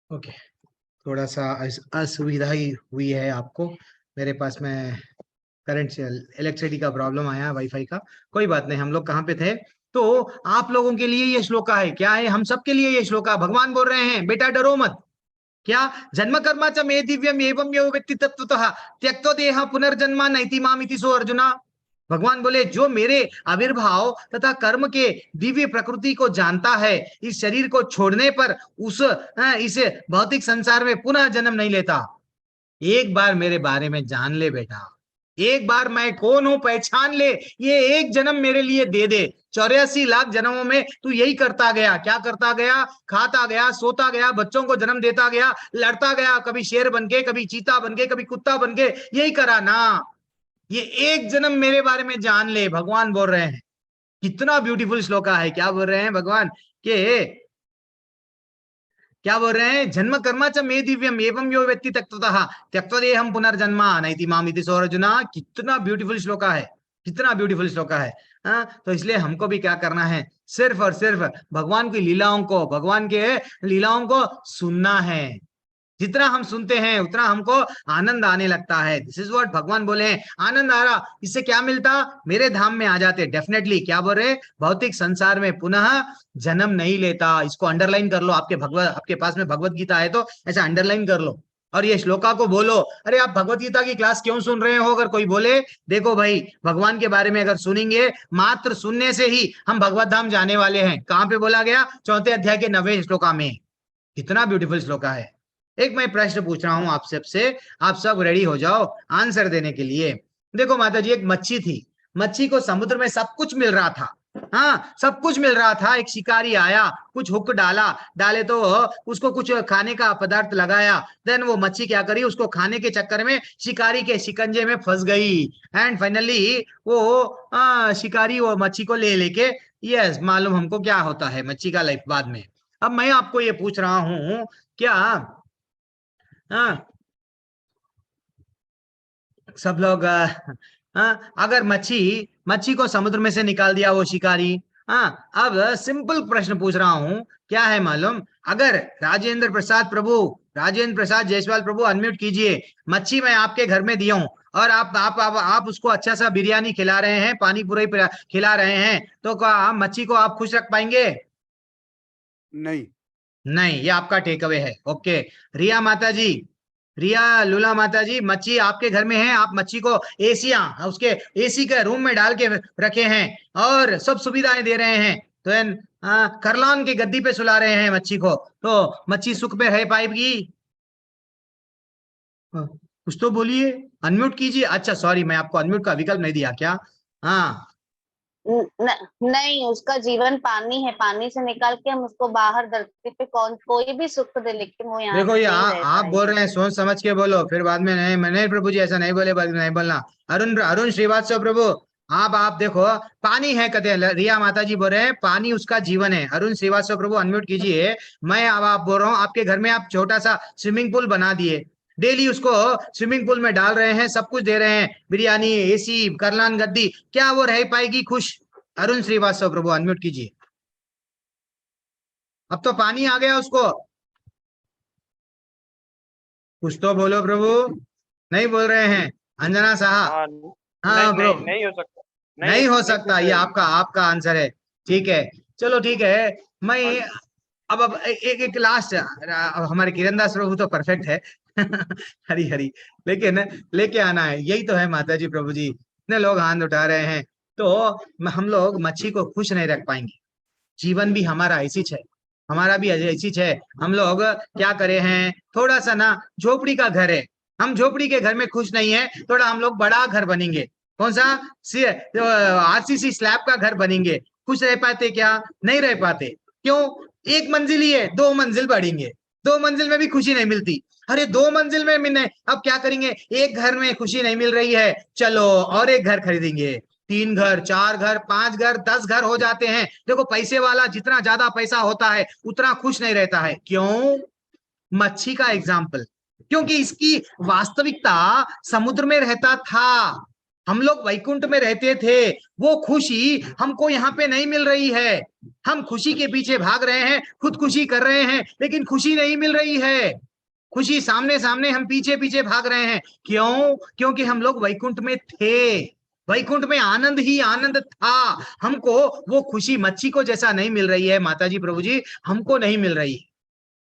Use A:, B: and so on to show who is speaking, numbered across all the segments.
A: Okay, थोड़ा सा असुविधा ही हुई है आपको। मेरे पास में करंट से इलेक्ट्रिसिटी का प्रॉब्लम आया, वाईफाई का। कोई बात नहीं, हम लोग कहाँ पे थे? तो आप लोगों के लिए ये श्लोका है, क्या है? हम सबके लिए ये श्लोका। भगवान बोल रहे हैं बेटा डरो मत। क्या? जन्म कर्मा च मे दिव्यम एवं यो व्यक्ति तत्वतः त्यक्तो देह पुनर्जन्मा नैति मामिति सो अर्जुना। भगवान बोले जो मेरे आविर्भाव तथा कर्म के दिव्य प्रकृति को जानता है, इस शरीर को छोड़ने पर इस भौतिक संसार में पुनः जन्म नहीं लेता। एक बार मेरे बारे में जान ले बेटा, एक बार मैं कौन हूं पहचान ले, ये एक जन्म मेरे लिए दे दे। 84 लाख जन्मों में तू यही करता गया। क्या करता गया? खाता गया, सोता गया, बच्चों को जन्म देता गया, लड़ता गया, कभी शेर बन के, कभी चीता बन के, कभी कुत्ता बन के, यही करा ना। ये एक जन्म मेरे बारे में जान ले, भगवान बोल रहे हैं। कितना ब्यूटीफुल श्लोका है। क्या बोल रहे हैं भगवान के? क्या बोल रहे हैं? जन्म कर्मा च मे दिव्यम एवं यो व्यक्ति त्यक्ततः त्यक्तदेहम पुनर्जन्मा नैति मामिति सो अर्जुना। कितना ब्यूटीफुल श्लोका है, कितना ब्यूटीफुल श्लोका है। तो इसलिए हमको भी क्या करना है? सिर्फ और सिर्फ भगवान की लीलाओं को, भगवान के लीलाओं को सुनना है। जितना हम सुनते हैं उतना हमको आनंद आने लगता है। दिस इज व्हाट भगवान बोले हैं। आनंद आ रहा, इससे क्या मिलता? मेरे धाम में आ जाते डेफिनेटली। क्या बोल रहे? भौतिक संसार में पुनः जन्म नहीं लेता। इसको अंडरलाइन कर लो। आपके पास में भगवत गीता है तो ऐसा अंडरलाइन कर लो और ये श्लोका को बोलो। अरे आप भगवत गीता की क्लास क्यों सुन रहे हो? अगर कोई बोले, देखो भाई, भगवान के बारे में अगर सुनेंगे, मात्र सुनने से ही हम भगवत धाम जाने वाले हैं। कहां पे बोला गया? 4 अध्याय के 9वें श्लोका में। कितना ब्यूटीफुल श्लोका है। एक मैं प्रश्न पूछ रहा हूं आप सबसे, आप सब रेडी हो जाओ आंसर देने के लिए। देखो माता जी, एक मच्छी थी। मच्छी को समुद्र में सब कुछ मिल रहा था। हाँ, सब कुछ मिल रहा था। एक शिकारी आया, कुछ हुक डाले तो उसको कुछ खाने का पदार्थ लगाया। देन वो मच्छी क्या करी? उसको खाने के चक्कर में शिकारी के शिकंजे में फंस गई। एंड फाइनली वो शिकारी वो मच्छी को ले लेके, यस, मालूम हमको क्या होता है मच्छी का लाइफ बाद में। अब मैं आपको ये पूछ रहा हूं, क्या हाँ सब लोग अगर मच्छी मच्छी को समुद्र में से निकाल दिया वो शिकारी। अब सिंपल प्रश्न पूछ रहा हूं, क्या है मालूम? अगर राजेंद्र प्रसाद प्रभु, राजेंद्र प्रसाद जायसवाल प्रभु, अनम्यूट कीजिए। मच्छी मैं आपके घर में दिया हूं और आप उसको अच्छा सा बिरयानी खिला रहे हैं, पानी पूरी खिला रहे हैं, तो क्या मच्छी को आप खुश रख पाएंगे?
B: नहीं।
A: नहीं, ये आपका टेक अवे है। ओके। रिया माता जी, रिया लूला माता जी, मच्छी आपके घर में है, आप मच्छी को उसके एसी के रूम में डाल के रखे हैं और सब सुविधाएं दे रहे हैं। तो करलान की गद्दी पे सुला रहे हैं मच्छी को, तो मच्छी सुख में रह पाएगी? कुछ तो बोलिए, अनम्यूट कीजिए। अच्छा सॉरी, मैं आपको अनम्यूट का विकल्प नहीं दिया क्या? हाँ,
C: नहीं, उसका जीवन पानी है। पानी से निकाल के हम उसको बाहर धरती पे कोई भी सुख दे, लेकिन वो यहाँ
A: देखो
C: पे
A: ये
C: नहीं रह
A: आप बोल रहे
C: पाएगी।
A: हैं, सोच समझ के बोलो, फिर बाद में नहीं, नहीं प्रभु जी ऐसा नहीं बोले, नहीं बोलना। अरुण अरुण श्रीवास्तव प्रभु, आप देखो, पानी है कहते हैं। रिया माता जी बोल रहे हैं पानी उसका जीवन है। अरुण श्रीवास्तव प्रभु अनम्यूट कीजिए। मैं अब आप बोल रहा हूँ, आपके घर में आप छोटा सा स्विमिंग पूल बना दिए, डेली उसको स्विमिंग पूल में डाल रहे हैं, सब कुछ दे रहे हैं, बिरयानी, एसी, करलान गद्दी, क्या वो रह पाएगी खुश? अरुण श्रीवास्तव प्रभु अनम्यूट कीजिए। अब तो पानी आ गया उसको, कुछ तो बोलो प्रभु। नहीं बोल रहे हैं? अंजना साहा, हाँ ब्रो,
D: नहीं हो सकता।
A: नहीं हो सकता, ये आपका आपका आंसर है। ठीक है, चलो ठीक है। मैं अब एक एक लास्ट, हमारे किरण दास प्रभु तो परफेक्ट है। हरी हरी, लेकिन लेके आना है, यही तो है माता जी प्रभु जी। इतने लोग हाथ उठा रहे हैं, तो हम लोग मच्छी को खुश नहीं रख पाएंगे। जीवन भी हमारा ऐसी है, हमारा भी ऐसी है। हम लोग क्या करे हैं? थोड़ा सा ना झोपड़ी का घर है, हम झोपड़ी के घर में खुश नहीं है, थोड़ा हम लोग बड़ा घर बनेंगे। कौन सा? आरसीसी स्लैब का घर बनेंगे। खुश रह पाते क्या? नहीं रह पाते। क्यों? एक मंजिल ही है, 2 मंजिल बढ़ेंगे, 2 मंजिल में भी खुशी नहीं मिलती। अरे 2 मंजिल में मिलने, अब क्या करेंगे? एक घर में खुशी नहीं मिल रही है, चलो और एक घर खरीदेंगे। 3 घर, 4 घर, 5 घर, 10 घर हो जाते हैं। देखो, पैसे वाला जितना ज्यादा पैसा होता है उतना खुश नहीं रहता है। क्यों? मच्छी का एग्जाम्पल, क्योंकि इसकी वास्तविकता समुद्र में रहता था। हम लोग वैकुंठ में रहते थे, वो खुशी हमको यहाँ पे नहीं मिल रही है। हम खुशी के पीछे भाग रहे हैं, खुदकुशी कर रहे हैं, लेकिन खुशी नहीं मिल रही है। खुशी सामने सामने, हम पीछे पीछे भाग रहे हैं। क्यों? क्योंकि हम लोग वैकुंठ में थे, वैकुंठ में आनंद ही आनंद था। हमको वो खुशी मच्छी को जैसा नहीं मिल रही है माता जी, प्रभु जी, हमको नहीं मिल रही।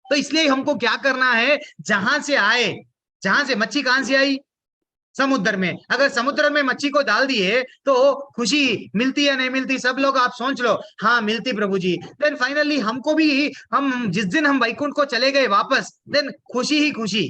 A: तो इसलिए हमको क्या करना है, जहां से आए, जहां से मच्छी कहां से आई, समुद्र में, अगर समुद्र में मच्छी को डाल दिए तो खुशी मिलती है नहीं मिलती? सब लोग आप सोच लो, हाँ मिलती प्रभु जी। देन फाइनली हमको भी, हम जिस दिन हम वैकुंठ को चले गए वापस, देन खुशी ही खुशी।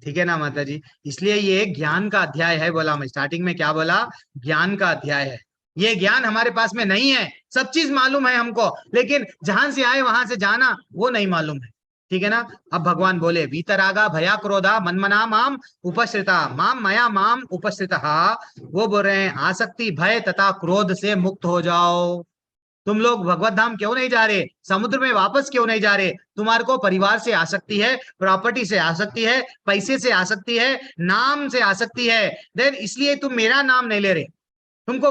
A: ठीक है ना माता जी? इसलिए ये ज्ञान का अध्याय है। बोला मैं स्टार्टिंग में, क्या बोला? ज्ञान का अध्याय है। ये ज्ञान हमारे पास में नहीं है। सब चीज मालूम है हमको, लेकिन जहां से आए वहां से जाना वो नहीं मालूम है। ठीक है ना? अब भगवान बोले, वीतरागा भया क्रोधा मन्मना माम उपश्रिता माम मया माम उपश्रिता। वो बोल रहे हैं आसक्ति भय तथा क्रोध से मुक्त हो जाओ। तुम लोग भगवत धाम क्यों नहीं जा रहे? समुद्र में वापस क्यों नहीं जा रहे? तुम्हारे को परिवार से आसक्ति है, प्रॉपर्टी से आसक्ति है, पैसे से आसक्ति है, नाम से आसक्ति है। देन इसलिए तुम मेरा नाम नहीं ले रहे। तुमको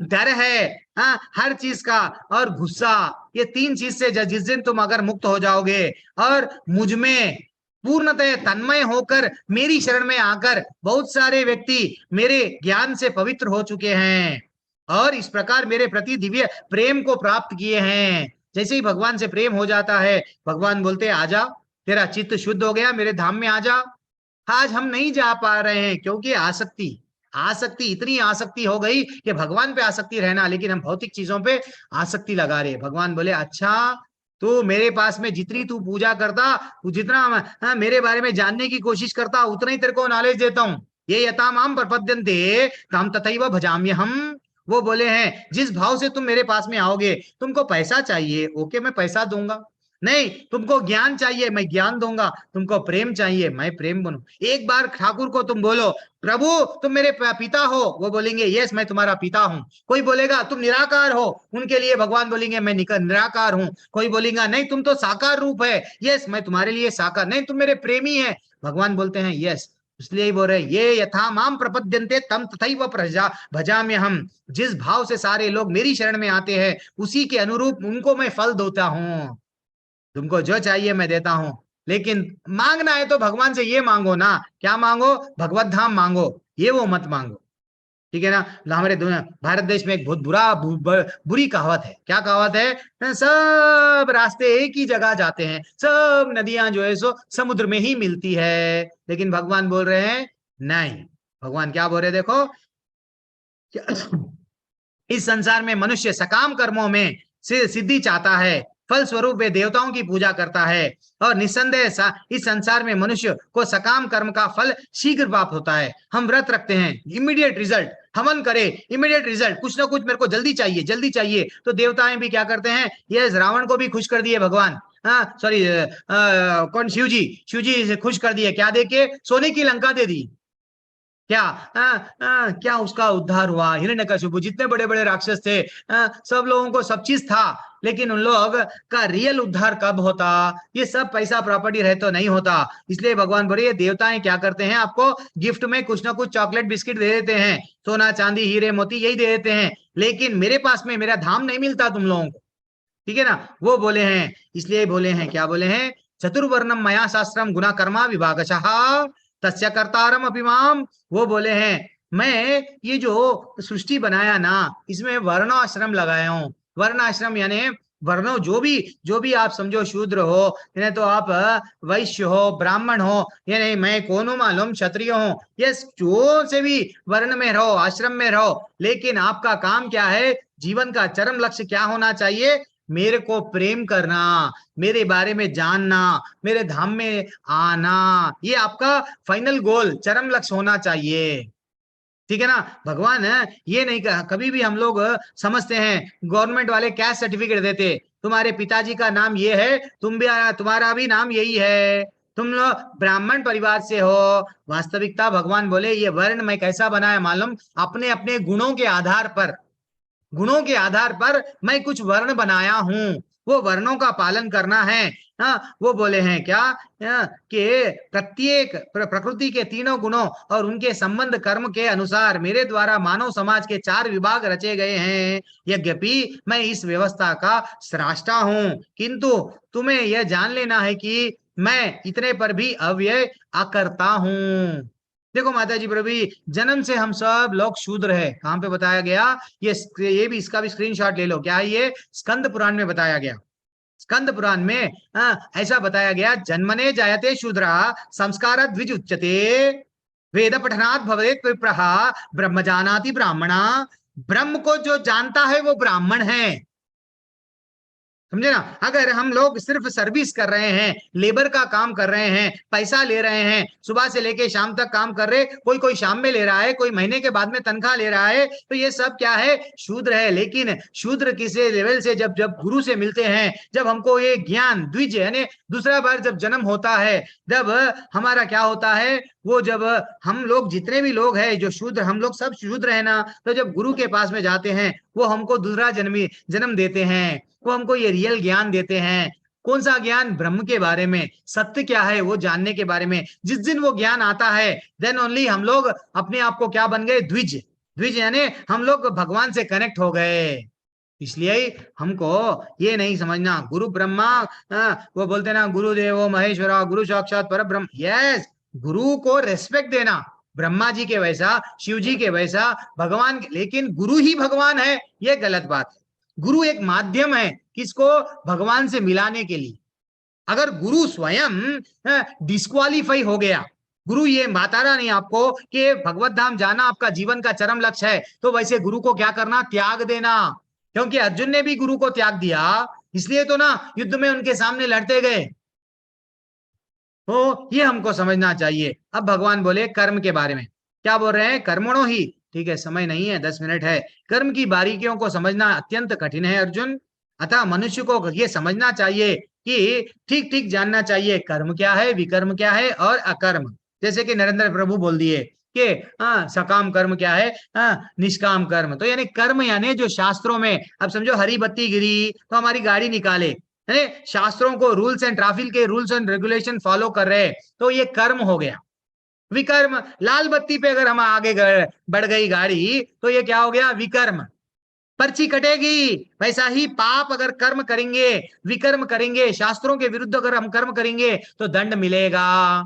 A: डर है, हाँ, हर चीज का, और गुस्सा। ये तीन चीज से जिस दिन तुम अगर मुक्त हो जाओगे और मुझ में पूर्णतः तन्मय होकर मेरी शरण में आकर, बहुत सारे व्यक्ति मेरे ज्ञान से पवित्र हो चुके हैं और इस प्रकार मेरे प्रति दिव्य प्रेम को प्राप्त किए हैं। जैसे ही भगवान से प्रेम हो जाता है, भगवान बोलते हैं आजा, तेरा चित्त शुद्ध हो गया, मेरे धाम में आजा। आज हम नहीं जा पा रहे हैं क्योंकि आसक्ति, आसक्ति, इतनी आसक्ति हो गई कि भगवान पे आसक्ति रहना, लेकिन हम भौतिक चीजों पे आसक्ति लगा रहे हैं। भगवान बोले अच्छा, तू मेरे पास में जितनी तू पूजा करता, तू जितना मेरे बारे में जानने की कोशिश करता, उतना ही तेरे को नॉलेज देता हूँ। ये यथा माम प्रपद्यन्ते ताम तथैव भजाम्यहम्। वो बोले हैं जिस भाव से तुम मेरे पास में आओगे, तुमको पैसा चाहिए, ओके मैं पैसा दूंगा। नहीं, तुमको ज्ञान चाहिए, मैं ज्ञान दूंगा। तुमको प्रेम चाहिए, मैं प्रेम बनू। एक बार ठाकुर को तुम बोलो प्रभु तुम मेरे पिता हो, वो बोलेंगे यस मैं तुम्हारा पिता हूँ। कोई बोलेगा तुम निराकार हो, उनके लिए भगवान बोलेंगे मैं निराकार हूँ। कोई बोलेगा नहीं तुम तो साकार रूप है, यस मैं तुम्हारे लिए साकार। नहीं तुम मेरे प्रेमी है, भगवान बोलते हैं यस। इसलिए बोल रहे ये यथा माम प्रपद्यन्ते तम तथैव भजाम्यहम्। जिस भाव से सारे लोग मेरी शरण में आते हैं, उसी के अनुरूप उनको मैं फल देता हूँ। तुमको जो चाहिए मैं देता हूं, लेकिन मांगना है तो भगवान से ये मांगो ना। क्या मांगो? भगवत धाम मांगो, ये वो मत मांगो। ठीक है ना? हमारे भारत देश में एक बहुत बुरी कहावत है। क्या कहावत है? सब रास्ते एक ही जगह जाते हैं, सब नदियां जो है सो समुद्र में ही मिलती है। लेकिन भगवान बोल रहे हैं नहीं। भगवान क्या बोल रहे हैं देखो, इस संसार में मनुष्य सकाम कर्मों में सिद्धि चाहता है, फल स्वरूप वे देवताओं की पूजा करता है, और निस्संदेह इस संसार में मनुष्य को सकाम कर्म का फल शीघ्र प्राप्त होता है। हम व्रत रखते हैं, इमीडिएट रिजल्ट, हवन करे इमीडिएट रिजल्ट, कुछ ना कुछ मेरे को जल्दी चाहिए, जल्दी चाहिए। तो देवताएं भी क्या करते हैं, ये रावण को भी खुश कर दिए भगवान, हाँ सॉरी कौन, शिव जी से खुश कर दिए। क्या देके? सोने की लंका दे दी। क्या क्या उसका उद्धार हुआ? हिरण्यकशिपु, जितने बड़े बड़े राक्षस थे, सब लोगों को सब चीज था, लेकिन उन लोग का रियल उद्धार कब होता? ये सब पैसा प्रॉपर्टी रहे तो नहीं होता। इसलिए भगवान बोले ये देवताएं क्या करते हैं, आपको गिफ्ट में कुछ ना कुछ चॉकलेट बिस्किट दे देते हैं, सोना चांदी हीरे मोती यही दे देते हैं, लेकिन मेरे पास में मेरा धाम नहीं मिलता तुम लोगों को। ठीक है ना? वो बोले हैं, इसलिए बोले हैं, क्या बोले हैं, चतुर्वर्णम मया शास्त्रम गुना कर्मा विभागशः तस्य कर्तारम अभिमाम। वो बोले हैं मैं ये जो सृष्टि बनाया ना, इसमें वर्णाश्रम लगाया हूँ। वर्णाश्रम यानी वर्णों, जो भी आप समझो, शूद्र हो यानी तो आप वैश्य हो, ब्राह्मण हो, यानी मैं कौन हूं मालूम, क्षत्रिय हूं, ये जो से भी वर्ण में रहो, आश्रम में रहो, लेकिन आपका काम क्या है, जीवन का चरम लक्ष्य क्या होना चाहिए? मेरे को प्रेम करना, मेरे बारे में जानना, मेरे धाम में आना, ये आपका फाइनल गोल, चरम लक्ष्य होना चाहिए। ठीक है ना? भगवान ये नहीं कहा, कभी भी हम लोग समझते हैं गवर्नमेंट वाले कैस्ट सर्टिफिकेट देते, तुम्हारे पिताजी का नाम ये है, तुम्हारा भी नाम यही है, तुम लोग ब्राह्मण परिवार से हो। वास्तविकता भगवान बोले ये वर्ण मैं कैसा बनाया मालूम, अपने अपने गुणों के आधार पर, गुणों के आधार पर मैं कुछ वर्ण बनाया हूं। वो वर्णों का पालन करना है। हाँ, वो बोले हैं क्या कि प्रत्येक प्रकृति के तीनों गुणों और उनके संबंध कर्म के अनुसार मेरे द्वारा मानव समाज के 4 विभाग रचे गए हैं। यद्यपि मैं इस व्यवस्था का स्रष्टा हूं, किंतु तुम्हें यह जान लेना है कि मैं इतने पर भी अव्यय अकर्ता हूं। देखो माता जी प्रभु, जन्म से हम सब लोग शूद्र है। कहां पे बताया गया? ये भी, इसका भी स्क्रीनशॉट ले लो। क्या है ये? स्कंद पुराण में बताया गया। स्कंद पुराण में ऐसा बताया गया, जन्मने जायते शूद्रा संस्कार द्विज उच्यते वेद पठनात् भवेत् विप्रः ब्रह्म जानाति ब्राह्मणा। ब्रह्म को जो जानता है वो ब्राह्मण है, समझे ना। अगर हम लोग सिर्फ सर्विस कर रहे हैं, लेबर का काम कर रहे हैं, पैसा ले रहे हैं, सुबह से लेके शाम तक काम कर रहे, कोई शाम में ले रहा है, कोई महीने के बाद में तनख्वाह ले रहा है, तो ये सब क्या है? शूद्र है। लेकिन शूद्र किसी लेवल से जब जब गुरु से मिलते हैं, जब हमको ये ज्ञान द्विज यानी दूसरा बार जब जन्म होता है, जब हमारा क्या होता है, वो जब हम लोग जितने भी लोग हैं जो शूद्र, हम लोग सब शूद्र है ना, तो जब गुरु के पास में जाते हैं वो हमको दूसरा जन्म देते हैं, वो हमको ये रियल ज्ञान देते हैं। कौन सा ज्ञान? ब्रह्म के बारे में, सत्य क्या है वो जानने के बारे में। जिस दिन वो ज्ञान आता है, देन ओनली हम लोग अपने आप को क्या बन गए? द्विज। द्विज यानी हम लोग भगवान से कनेक्ट हो गए। इसलिए हमको ये नहीं समझना गुरु ब्रह्मा, वो बोलते ना गुरुदेवो महेश्वरा गुरु साक्षात पर ब्रह्म। यस, गुरु को रेस्पेक्ट देना, ब्रह्मा जी के वैसा, शिव जी के वैसा, भगवान के, लेकिन गुरु ही भगवान है, ये गलत बात है। गुरु एक माध्यम है, किसको? भगवान से मिलाने के लिए। अगर गुरु स्वयं डिस्क्वालीफाई हो गया, गुरु ये बता रहा नहीं आपको कि भगवत धाम जाना आपका जीवन का चरम लक्ष्य है, तो वैसे गुरु को क्या करना? त्याग देना। क्योंकि अर्जुन ने भी गुरु को त्याग दिया, इसलिए तो ना युद्ध में उनके सामने लड़ते गए। तो ये हमको समझना चाहिए। अब भगवान बोले कर्म के बारे में, क्या बोल रहे हैं? कर्मणो ही, ठीक है, समय नहीं है, 10 मिनट है। कर्म की बारीकियों को समझना अत्यंत कठिन है अर्जुन, अतः मनुष्य को ये समझना चाहिए कि ठीक ठीक जानना चाहिए कर्म क्या है, विकर्म क्या है और अकर्म। जैसे कि नरेंद्र प्रभु बोल दिए कि सकाम कर्म क्या है, निष्काम कर्म। तो यानी कर्म यानी जो शास्त्रों में, अब समझो हरी बत्ती गिरी तो हमारी गाड़ी निकाले, शास्त्रों को, रूल्स एंड ट्रैफिक के रूल्स एंड रेगुलेशन फॉलो कर रहे, तो ये कर्म हो गया। विकर्म, लाल बत्ती पे अगर हम आगे बढ़ गई गाड़ी तो ये क्या हो गया? विकर्म, पर्ची कटेगी। वैसा ही पाप अगर कर्म करेंगे, विकर्म करेंगे, शास्त्रों के विरुद्ध अगर हम कर्म करेंगे तो दंड मिलेगा।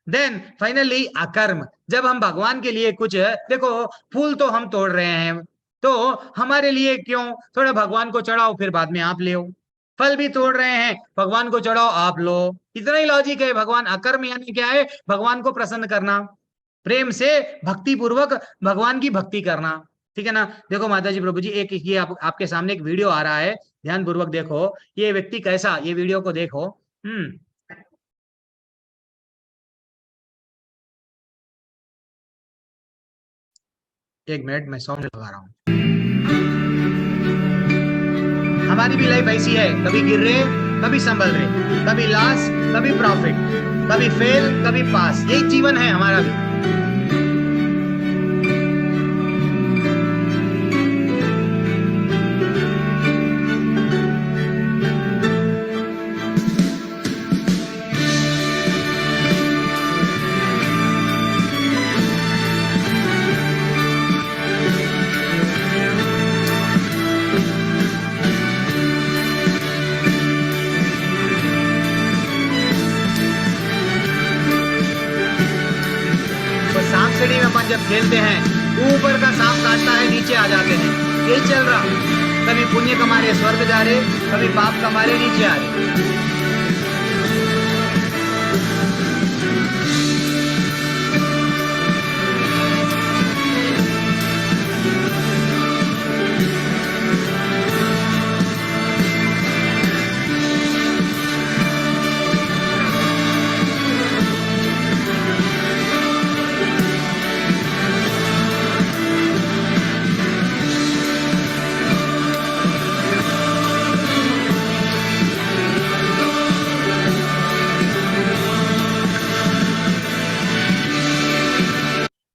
A: देन फाइनली अकर्म, जब हम भगवान के लिए कुछ, देखो फूल तो हम तोड़ रहे हैं, तो हमारे लिए क्यों? थोड़ा भगवान को चढ़ाओ, फिर बाद में आप ले। फल भी तोड़ रहे हैं, भगवान को चढ़ाओ, आप लो। इतना ही लॉजिक है। भगवान अकर्म यानी क्या है? भगवान को प्रसन्न करना, प्रेम से भक्ति पूर्वक भगवान की भक्ति करना, ठीक है ना। देखो माता जी प्रभु जी, एक ये आपके सामने एक वीडियो आ रहा है, ध्यान पूर्वक देखो। ये व्यक्ति कैसा, ये वीडियो को देखो। एक मिनट, मैं साउंड लगा रहा हूं। हमारी भी लाइफ ऐसी है, कभी गिर रहे, कभी संभल रहे, कभी लॉस, कभी प्रॉफिट, कभी फेल, कभी पास। यही जीवन है हमारा भी। जब खेलते हैं, ऊपर का सांप काटता है, नीचे आ जाते हैं। यही चल रहा, कभी पुण्य कमा रहे स्वर्ग जा रहे, कभी पाप कमा रहे नीचे आ रहे।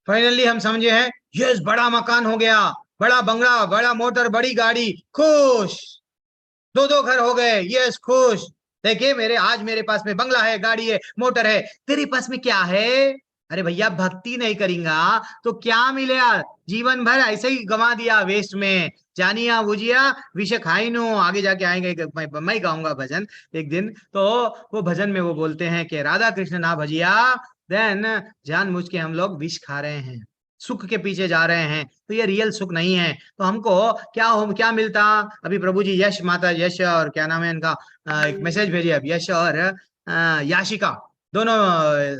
A: फाइनली हम समझे हैं, यस, बड़ा मकान हो गया, बड़ा बंगला, बड़ा मोटर, बड़ी गाड़ी, खुश। दो घर हो गए, यस खुश। देखिए मेरे आज मेरे पास में बंगला है, गाड़ी है, मोटर है, तेरे पास में क्या है? अरे भैया भक्ति नहीं करेंगा तो क्या मिलेगा? जीवन भर ऐसे ही गंवा दिया वेस्ट में। जानिया बुझिया विष खाई नो। आगे जाके आएंगे, मैं गाऊंगा भजन एक दिन। तो वो भजन में वो बोलते हैं कि राधा कृष्ण ना भजिया, देन जानबूझ के हम लोग विष खा रहे हैं, सुख के पीछे जा रहे हैं, तो ये रियल सुख नहीं है। तो हमको क्या मिलता? अभी प्रभु जी यश माता यश और क्या नाम है इनका, एक मैसेज भेजिए अब, यश और याशिका दोनों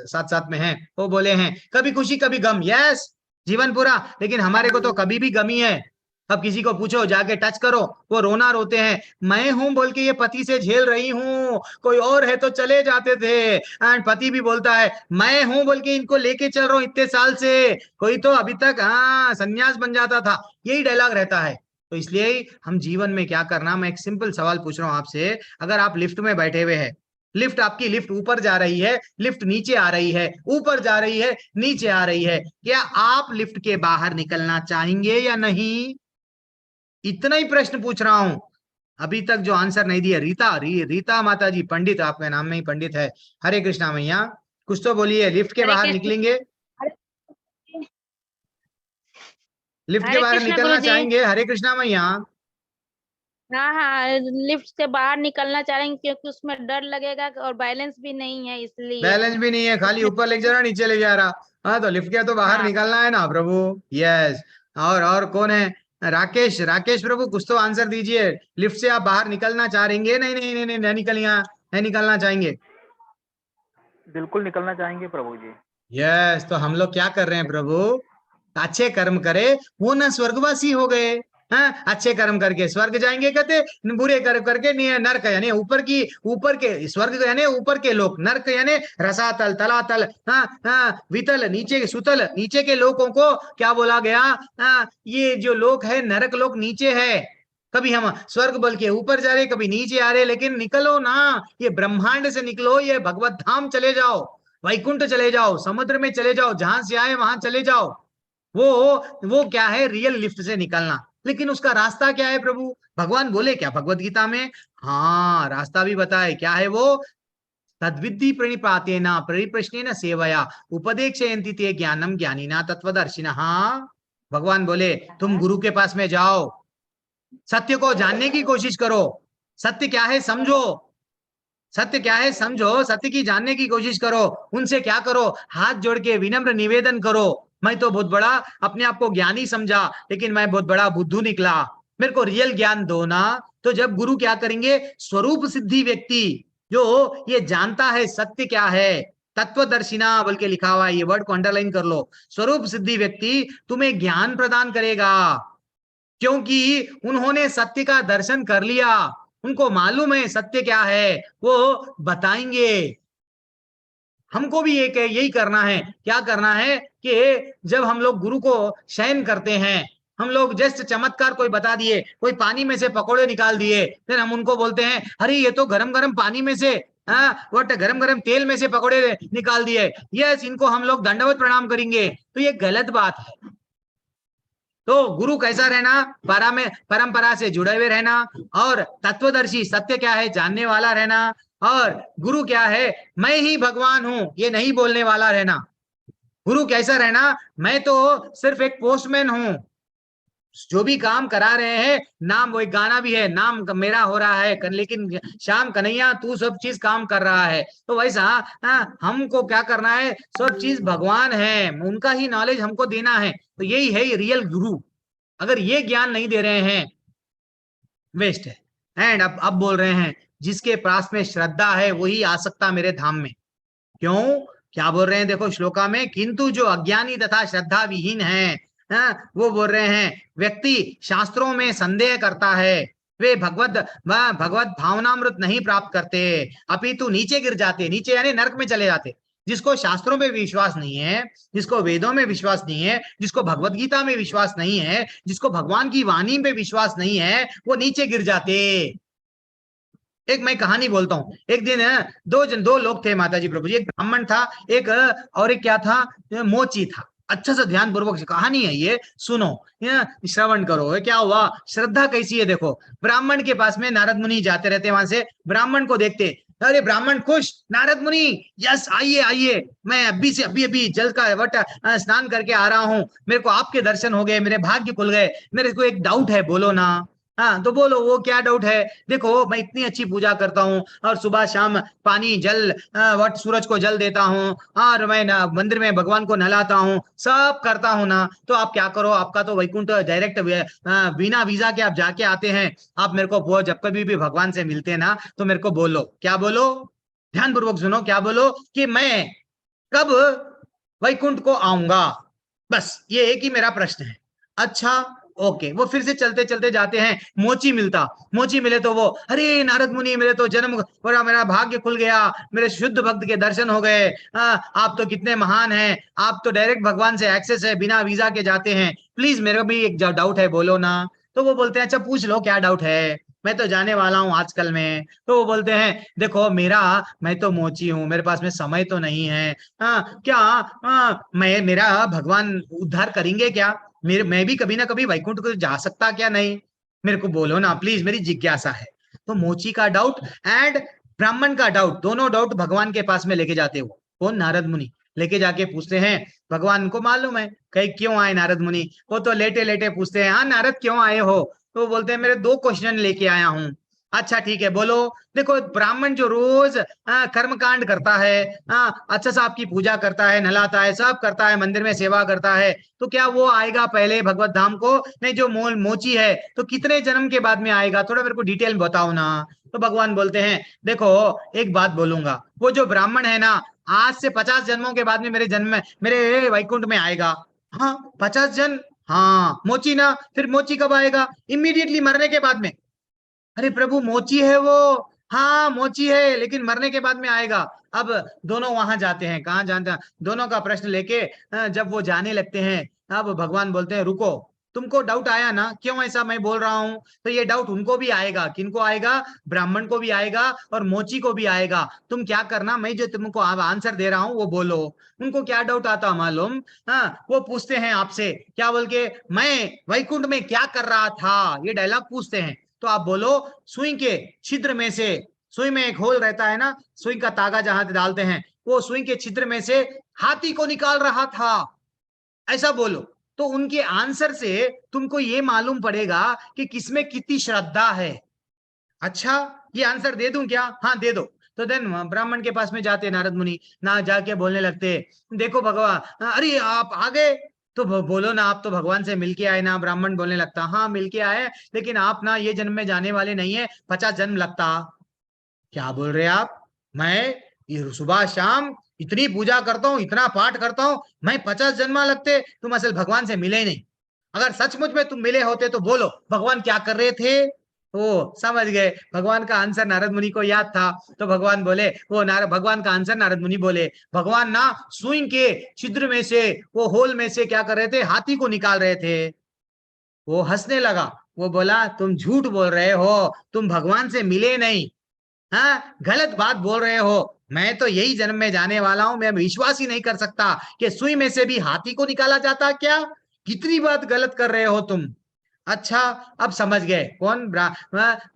A: साथ साथ में हैं। वो बोले हैं कभी खुशी कभी गम, यस जीवन पूरा। लेकिन हमारे को तो कभी भी गमी है। अब किसी को पूछो, जाके टच करो, वो रोना रोते हैं, मैं हूं बोल के ये पति से झेल रही हूं, कोई और है तो चले जाते थे। एंड पति भी बोलता है मैं हूं बोल के इनको लेके चल रहा हूं इतने साल से, कोई तो अभी तक हाँ सन्यास बन जाता था। यही डायलॉग रहता है। तो इसलिए हम जीवन में क्या करना, मैं एक सिंपल सवाल पूछ रहा हूं आपसे। अगर आप लिफ्ट में बैठे हुए हैं, लिफ्ट आपकी लिफ्ट ऊपर जा रही है, लिफ्ट नीचे आ रही है, ऊपर जा रही है, नीचे आ रही है, क्या आप लिफ्ट के बाहर निकलना चाहेंगे या नहीं? इतना ही प्रश्न पूछ रहा हूं। अभी तक जो आंसर नहीं दिया, रीता माता जी, पंडित आपके नाम में ही पंडित है। हरे कृष्णा मैया, कुछ तो बोलिए। लिफ्ट के
C: हरे
A: बाहर
C: कृष्ण।
A: निकलेंगे? लिफ्ट के
C: हरे
A: बाहर
C: कृष्ण
A: निकलना
C: गुरुजी।
A: चाहेंगे? हरे कृष्णा मैया।
C: हाँ हाँ, लिफ्ट से बाहर निकलना चाहेंगे क्योंकि उसमें डर लगेगा और बैलेंस भी नहीं है इसलिए।
A: बैलेंस भी नहीं है, खाली
C: उसमें
A: ऊपर ले जा रहा नीचे ले जा रहा। हाँ तो लिफ्ट के तो बाहर
C: हाँ,
A: निकलना है ना प्रभु। यस। और कौन है? राकेश, राकेश प्रभु कुछ तो आंसर दीजिए। लिफ्ट से आप बाहर निकलना चाहेंगे? नहीं नहीं नहीं नहीं, नहीं निकलिए, नहीं निकलना चाहेंगे?
D: बिल्कुल निकलना चाहेंगे प्रभु जी।
A: यस। तो हम लोग क्या कर रहे हैं प्रभु? अच्छे कर्म करे वो ना स्वर्गवासी हो गए। हाँ, अच्छे कर्म करके स्वर्ग जाएंगे कहते, बुरे कर्म करके नरक, यानी ऊपर के स्वर्ग यानी ऊपर के लोग, नरक यानी रसातल तलातल, हाँ हाँ वितल नीचे सुतल, नीचे के लोगों को क्या बोला गया? हाँ, ये जो लोग है नरक लोग नीचे है। कभी हम स्वर्ग बोल के ऊपर जा रहे, कभी नीचे आ रहे, लेकिन निकलो ना, ये ब्रह्मांड से निकलो, ये भगवत धाम चले जाओ, वैकुंठ चले जाओ, समुद्र में चले जाओ, जहां से आए वहां चले जाओ। वो वो क्या है? रियल लिफ्ट से निकलना। लेकिन उसका रास्ता क्या है प्रभु? भगवान बोले क्या भगवत गीता में? हाँ रास्ता भी बताए, क्या है वो? तद्विद्धि प्रणिपातेन परिप्रश्नेन सेवया उपदेक्षयन्ति ते ज्ञानम ज्ञानिना तत्वदर्शिनः। भगवान बोले तुम गुरु के पास में जाओ, सत्य को जानने की कोशिश करो, सत्य क्या है समझो, सत्य क्या है समझो, सत्य की जानने की कोशिश करो। उनसे क्या करो? हाथ जोड़ के विनम्र निवेदन करो, मैं तो बहुत बड़ा अपने आप को ज्ञानी समझा, लेकिन मैं बहुत बड़ा बुद्धू निकला, मेरे को रियल ज्ञान दो ना। तो जब गुरु क्या करेंगे? स्वरूप सिद्धि व्यक्ति जो ये जानता है सत्य क्या है, तत्वदर्शिना बोल के लिखा हुआ है, ये वर्ड को अंडरलाइन कर लो। स्वरूप सिद्धि व्यक्ति तुम्हें ज्ञान प्रदान करेगा, क्योंकि उन्होंने सत्य का दर्शन कर लिया, उनको मालूम है सत्य क्या है, वो बताएंगे। हमको भी एक यही करना है। क्या करना है कि जब हम लोग गुरु को शयन करते हैं, हम लोग जस्ट चमत्कार कोई बता दिए, कोई पानी में से पकौड़े निकाल दिए, फिर हम उनको बोलते हैं अरे ये तो गरम गरम पानी में से, वट गरम गरम तेल में से पकौड़े निकाल दिए, यस इनको हम लोग दंडवत प्रणाम करेंगे, तो ये गलत बात है। तो गुरु कैसा रहना? परंपरा से जुड़े हुए रहना, और तत्वदर्शी सत्य क्या है जानने वाला रहना, और गुरु क्या है मैं ही भगवान हूं ये नहीं बोलने वाला रहना। गुरु कैसा रहना? मैं तो सिर्फ एक पोस्टमैन हूं, जो भी काम करा रहे हैं, नाम वो एक गाना भी है, नाम मेरा हो रहा है लेकिन श्याम कन्हैया तू सब चीज काम कर रहा है। तो वैसा हमको क्या करना है? सब चीज भगवान है, उनका ही नॉलेज हमको देना है। तो यही है रियल गुरु। अगर ये ज्ञान नहीं दे रहे हैं, वेस्ट है। एंड अब बोल रहे हैं जिसके पास में श्रद्धा है वही आ सकता मेरे धाम में। क्यों? क्या बोल रहे हैं देखो श्लोका में, किंतु जो अज्ञानी तथा श्रद्धा विहीन है, वो बोल रहे हैं व्यक्ति शास्त्रों में संदेह करता है, वे भगवत भावनामृत नहीं प्राप्त करते, अपितु नीचे गिर जाते, नीचे यानी नरक में चले जाते। जिसको शास्त्रों में विश्वास नहीं है, जिसको वेदों में विश्वास नहीं है, जिसको भगवत गीता में विश्वास नहीं है, जिसको भगवान की वाणी में विश्वास नहीं है, वो नीचे गिर जाते। एक मैं कहानी बोलता हूँ। एक दिन दो लोग थे माता जी प्रभु जी, एक ब्राह्मण था, एक और एक क्या था, मोची था। अच्छा सा ध्यान पूर्वक कहानी है ये, सुनो, ये श्रवण करो। क्या हुआ, श्रद्धा कैसी है देखो। ब्राह्मण के पास में नारद मुनि जाते रहते, वहां से ब्राह्मण को देखते, अरे ब्राह्मण खुश, नारद मुनि यस आइए आइए, मैं अभी से अभी अभी जल का वट स्नान करके आ रहा हूँ, मेरे को आपके दर्शन हो गए, मेरे भाग्य खुल गए, मेरे को एक डाउट है, बोलो ना। हाँ तो बोलो, वो क्या डाउट है। देखो मैं इतनी अच्छी पूजा करता हूँ, और सुबह शाम पानी जल वट सूरज को जल देता हूँ, और मैं ना मंदिर में भगवान को नहलाता हूँ, सब करता हूँ ना, तो आप क्या करो, आपका तो वैकुंठ डायरेक्ट बिना वीजा के आप जाके आते हैं। आप मेरे को जब कभी भी भगवान से मिलते हैं ना, तो मेरे को बोलो, क्या बोलो, ध्यान पूर्वक सुनो, क्या बोलो कि मैं कब वैकुंठ को आऊंगा, बस ये एक ही मेरा प्रश्न है। अच्छा ओके, वो फिर से चलते चलते जाते हैं, मोची मिलता, मोची मिले तो वो, अरे नारद मुनि मेरे तो जन्म मेरा मेरा भाग्य खुल गया, मेरे शुद्ध भक्त के दर्शन हो गए, आप तो कितने महान हैं, आप तो डायरेक्ट भगवान से एक्सेस है, बिना वीजा के जाते हैं, प्लीज मेरा भी एक डाउट है, बोलो ना। तो वो बोलते हैं अच्छा पूछ लो क्या डाउट है, मैं तो जाने वाला हूँ आजकल में। तो वो बोलते हैं देखो मेरा, मैं तो मोची हूँ, मेरे पास में समय तो नहीं है, क्या मैं मेरा भगवान उद्धार करेंगे क्या, मेरे मैं भी कभी ना कभी वैकुंठ को जा सकता क्या नहीं, मेरे को बोलो ना प्लीज, मेरी जिज्ञासा है। तो मोची का डाउट एंड ब्राह्मण का डाउट, दोनों डाउट भगवान के पास में लेके जाते हो, कौन, नारद मुनि लेके जाके पूछते हैं, भगवान को मालूम है कहीं क्यों आए नारद मुनि, वो तो लेटे लेटे पूछते हैं, हाँ नारद क्यों आए हो, तो वो बोलते हैं मेरे दो क्वेश्चन लेके आया हूँ। अच्छा ठीक है बोलो। देखो ब्राह्मण जो रोज कर्म कांड करता है, अच्छा सा आपकी पूजा करता है, नहलाता है, सब करता है, मंदिर में सेवा करता है, तो क्या वो आएगा पहले भगवत धाम को, नहीं जो मोची है तो कितने जन्म के बाद में आएगा, थोड़ा मेरे को डिटेल बताओ ना। तो भगवान बोलते हैं देखो एक बात बोलूंगा, वो जो ब्राह्मण है ना, आज से 50 जन्मों के बाद में मेरे जन्म में मेरे वैकुंठ में आएगा। हाँ 50 जन्म, हाँ मोची ना, फिर मोची कब आएगा, इमीडिएटली मरने के बाद में। अरे प्रभु मोची है वो, हाँ मोची है लेकिन मरने के बाद में आएगा। अब दोनों वहां जाते हैं, कहाँ जानते हैं, दोनों का प्रश्न लेके जब वो जाने लगते हैं, अब भगवान बोलते हैं रुको, तुमको डाउट आया ना, क्यों ऐसा मैं बोल रहा हूँ, तो ये डाउट उनको भी आएगा, किनको आएगा, ब्राह्मण को भी आएगा और मोची को भी आएगा। तुम क्या करना, मैं जो तुमको आंसर दे रहा हूँ वो बोलो। उनको क्या डाउट आता मालूम, हाँ वो पूछते हैं आपसे क्या बोल के, मैं वैकुंठ में क्या कर रहा था, ये डायलॉग पूछते हैं। तो आप बोलो, सुई के छिद्र में से, सुई में एक होल रहता है ना, सुई का तागा जहां डालते हैं, वो सुई के छिद्र में से हाथी को निकाल रहा था, ऐसा बोलो। तो उनके आंसर से तुमको ये मालूम पड़ेगा कि किसमें कितनी श्रद्धा है। अच्छा ये आंसर दे दूं क्या, हाँ दे दो। तो देन ब्राह्मण के पास में जाते नारद मुनि, ना जाके बोलने लगते, देखो भगवान, अरे आप आ गए, तो बोलो ना, आप तो भगवान से मिलके आए ना। ब्राह्मण बोलने लगता, हाँ मिलके आए, लेकिन आप ना ये जन्म में जाने वाले नहीं है, 50 जन्म लगता। क्या बोल रहे आप, मैं ये सुबह शाम इतनी पूजा करता हूँ, इतना पाठ करता हूँ, मैं 50 जन्म लगते, तुम असल भगवान से मिले ही नहीं। अगर सचमुच में तुम मिले होते तो बोलो भगवान क्या कर रहे थे। वो समझ गए, भगवान का आंसर नारद मुनि को याद था। तो भगवान बोले, वो भगवान का आंसर नारद मुनि बोले, भगवान ना सुई के छिद्र में से, वो होल में से क्या कर रहे थे, हाथी को निकाल रहे थे। वो हंसने लगा, वो बोला तुम झूठ बोल रहे हो, तुम भगवान से मिले नहीं, हाँ गलत बात बोल रहे हो, मैं तो यही जन्म में जाने वाला हूं, मैं विश्वास ही नहीं कर सकता कि सुई में से भी हाथी को निकाला जाता क्या, कितनी बात गलत कर रहे हो तुम। अच्छा अब समझ गए कौन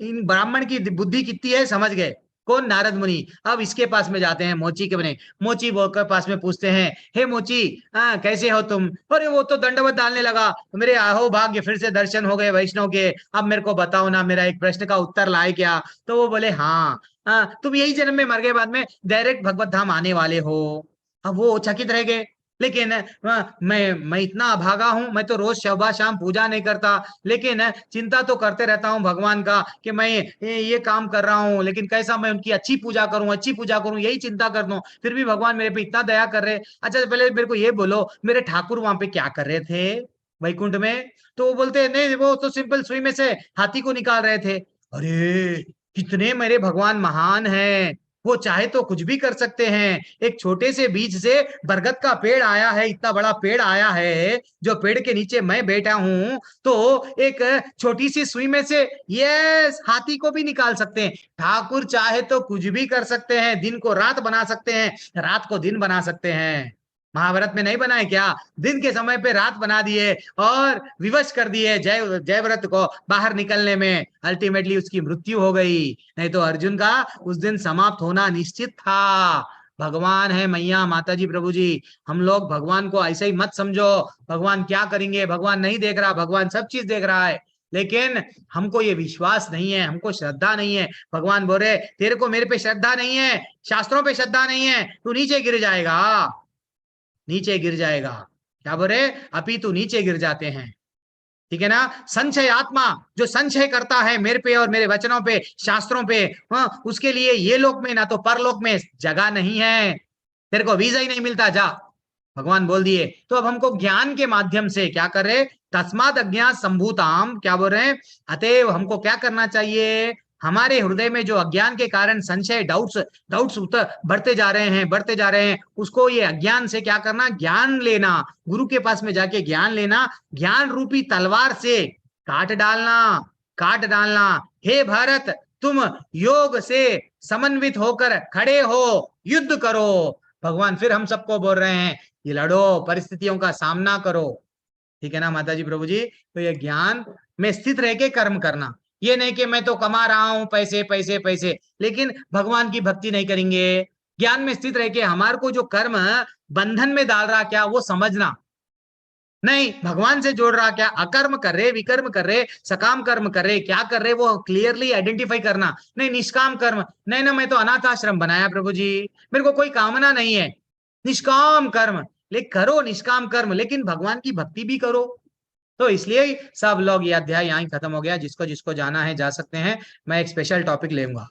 A: इन ब्राह्मण की बुद्धि कितनी है, समझ गए कौन, नारद मुनि। अब इसके पास में जाते हैं, मोची के बने, मोची बोलकर पास में पूछते हैं, हे मोची, कैसे हो तुम, अरे वो तो दंडवत डालने लगा, मेरे आहो भाग्य फिर से दर्शन हो गए वैष्णव के, अब मेरे को बताओ ना, मेरा एक प्रश्न का उत्तर लाए क्या। तो वो बोले हाँ, तुम यही जन्म में मर गए, बाद में डायरेक्ट भगवत धाम आने वाले हो। अब वो चकित रह गए, लेकिन मैं इतना अभागा हूं, मैं तो रोज सुबह शाम पूजा नहीं करता, लेकिन चिंता तो करते रहता हूँ भगवान का कि मैं ये काम कर रहा हूँ, लेकिन कैसा मैं उनकी अच्छी पूजा करूं, अच्छी पूजा करूं, यही चिंता करता हूँ, फिर भी भगवान मेरे पे इतना दया कर रहे। अच्छा पहले मेरे को ये बोलो, मेरे ठाकुर वहां पे क्या कर रहे थे वैकुंठ में। तो वो बोलते नहीं, वो तो सिंपल सुई में से हाथी को निकाल रहे थे। अरे कितने मेरे भगवान महान हैं, वो चाहे तो कुछ भी कर सकते हैं। एक छोटे से बीज से बरगद का पेड़ आया है, इतना बड़ा पेड़ आया है, जो पेड़ के नीचे मैं बैठा हूं, तो एक छोटी सी सुई में से यस हाथी को भी निकाल सकते हैं। ठाकुर चाहे तो कुछ भी कर सकते हैं, दिन को रात बना सकते हैं, रात को दिन बना सकते हैं। महाभारत में नहीं बनाए क्या? दिन के समय पे रात बना दिए और विवश कर दिए जयव्रत को बाहर निकलने में। अल्टीमेटली उसकी मृत्यु हो गई, नहीं तो अर्जुन का उस दिन समाप्त होना निश्चित था। भगवान है मैया, माता जी, प्रभु जी, हम लोग भगवान को ऐसे ही मत समझो। भगवान क्या करेंगे, भगवान नहीं देख रहा, भगवान सब चीज देख रहा है, लेकिन हमको ये विश्वास नहीं है, हमको श्रद्धा नहीं है। भगवान बोल रहे तेरे को मेरे पे श्रद्धा नहीं है, शास्त्रों पे श्रद्धा नहीं है, तू नीचे गिर जाएगा, नीचे गिर जाएगा। क्या बोल रहे? अभी तू नीचे गिर जाते हैं, ठीक है ना। संशय आत्मा जो संशय करता है मेरे पे और मेरे वचनों पे, शास्त्रों पे, उसके लिए ये लोक में ना तो परलोक में जगह नहीं है, तेरे को वीजा ही नहीं मिलता, जा, भगवान बोल दिए। तो अब हमको ज्ञान के माध्यम से क्या कर रहे? तस्माद अज्ञात संभूताम, क्या बोल रहे हैं? अतएव हमको क्या करना चाहिए? हमारे हृदय में जो अज्ञान के कारण संशय, डाउट्स बढ़ते जा रहे हैं, बढ़ते जा रहे हैं, उसको ये अज्ञान से क्या करना? ज्ञान लेना, गुरु के पास में जाके ज्ञान लेना, ज्ञान रूपी तलवार से काट डालना, काट डालना। हे भारत, तुम योग से समन्वित होकर खड़े हो, युद्ध करो। भगवान फिर हम सबको बोल रहे हैं ये लड़ो, परिस्थितियों का सामना करो, ठीक है ना माता जी, प्रभु जी। तो ये ज्ञान में स्थित रह के कर्म करना, ये नहीं कि मैं तो कमा रहा हूं पैसे पैसे पैसे, लेकिन भगवान की भक्ति नहीं करेंगे। ज्ञान में स्थित रह के हमारे को जो कर्म बंधन में डाल रहा क्या, वो समझना, नहीं भगवान से जोड़ रहा क्या, अकर्म कर रहे, विकर्म कर रहे, सकाम कर्म कर रहे, क्या कर रहे, वो क्लियरली आइडेंटिफाई करना। नहीं निष्काम कर्म, नहीं ना मैं तो अनाथ आश्रम बनाया प्रभु जी, मेरे को कोई कामना नहीं है, निष्काम कर्म, लेकिन करो निष्काम कर्म, लेकिन भगवान की भक्ति भी करो। तो इसलिए सब लोग ये अध्याय यहाँ खत्म हो गया, जिसको जिसको जाना है जा सकते हैं। मैं एक स्पेशल टॉपिक लेऊंगा,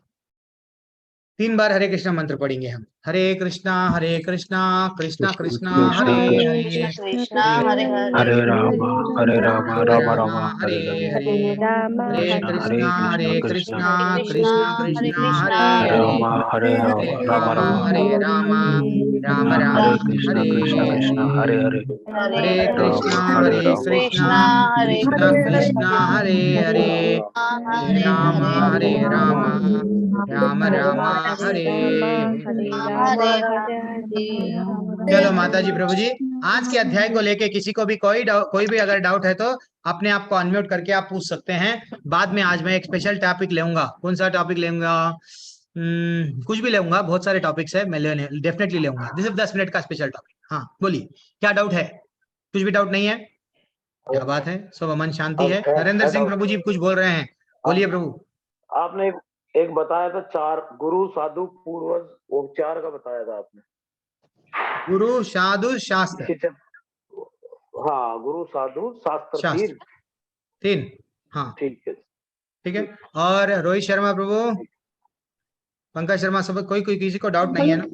A: 3 बार हरे कृष्णा मंत्र पढ़ेंगे हम। हरे कृष्णा कृष्णा कृष्णा हरे हरे,
C: कृष्णा हरे
B: हरे राम
A: हरे
B: राम
A: हरे हरे, हरे कृष्णा कृष्णा कृष्णा हरे हरे,
B: राम
A: हरे राम राम राम हरे हरे, हरे कृष्णा कृष्णा कृष्णा हरे हरे, हरे राम राम राम हरे हरे। चलो माता जी, प्रभु जी, आज के अध्याय को लेके किसी को भी कोई भी अगर डाउट है तो अपने आप को अनम्यूट करके आप पूछ सकते हैं। बाद में आज मैं एक स्पेशल टॉपिक लेऊंगा। कौन सा टॉपिक लेऊंगा? कुछ भी लेऊंगा, बहुत सारे टॉपिक्स है, मैं डेफिनेटली लेऊंगा। सिर्फ 10 मिनट का स्पेशल टॉपिक। हाँ बोलिए, क्या डाउट है? कुछ भी डाउट नहीं है? क्या बात है, सब अमन शांति है। नरेंद्र सिंह प्रभु जी कुछ बोल रहे हैं, बोलिए प्रभु।
E: आपने एक बताया था 4 गुरु साधु पूर्वज, वो 4 का बताया था आपने।
A: गुरु साधु शास्त्र,
E: हाँ गुरु साधु शास्त्र
A: 3। हाँ
E: ठीक है,
A: ठीक है। और रोहित शर्मा प्रभु, पंकज शर्मा, सब कोई किसी को डाउट नहीं है ना?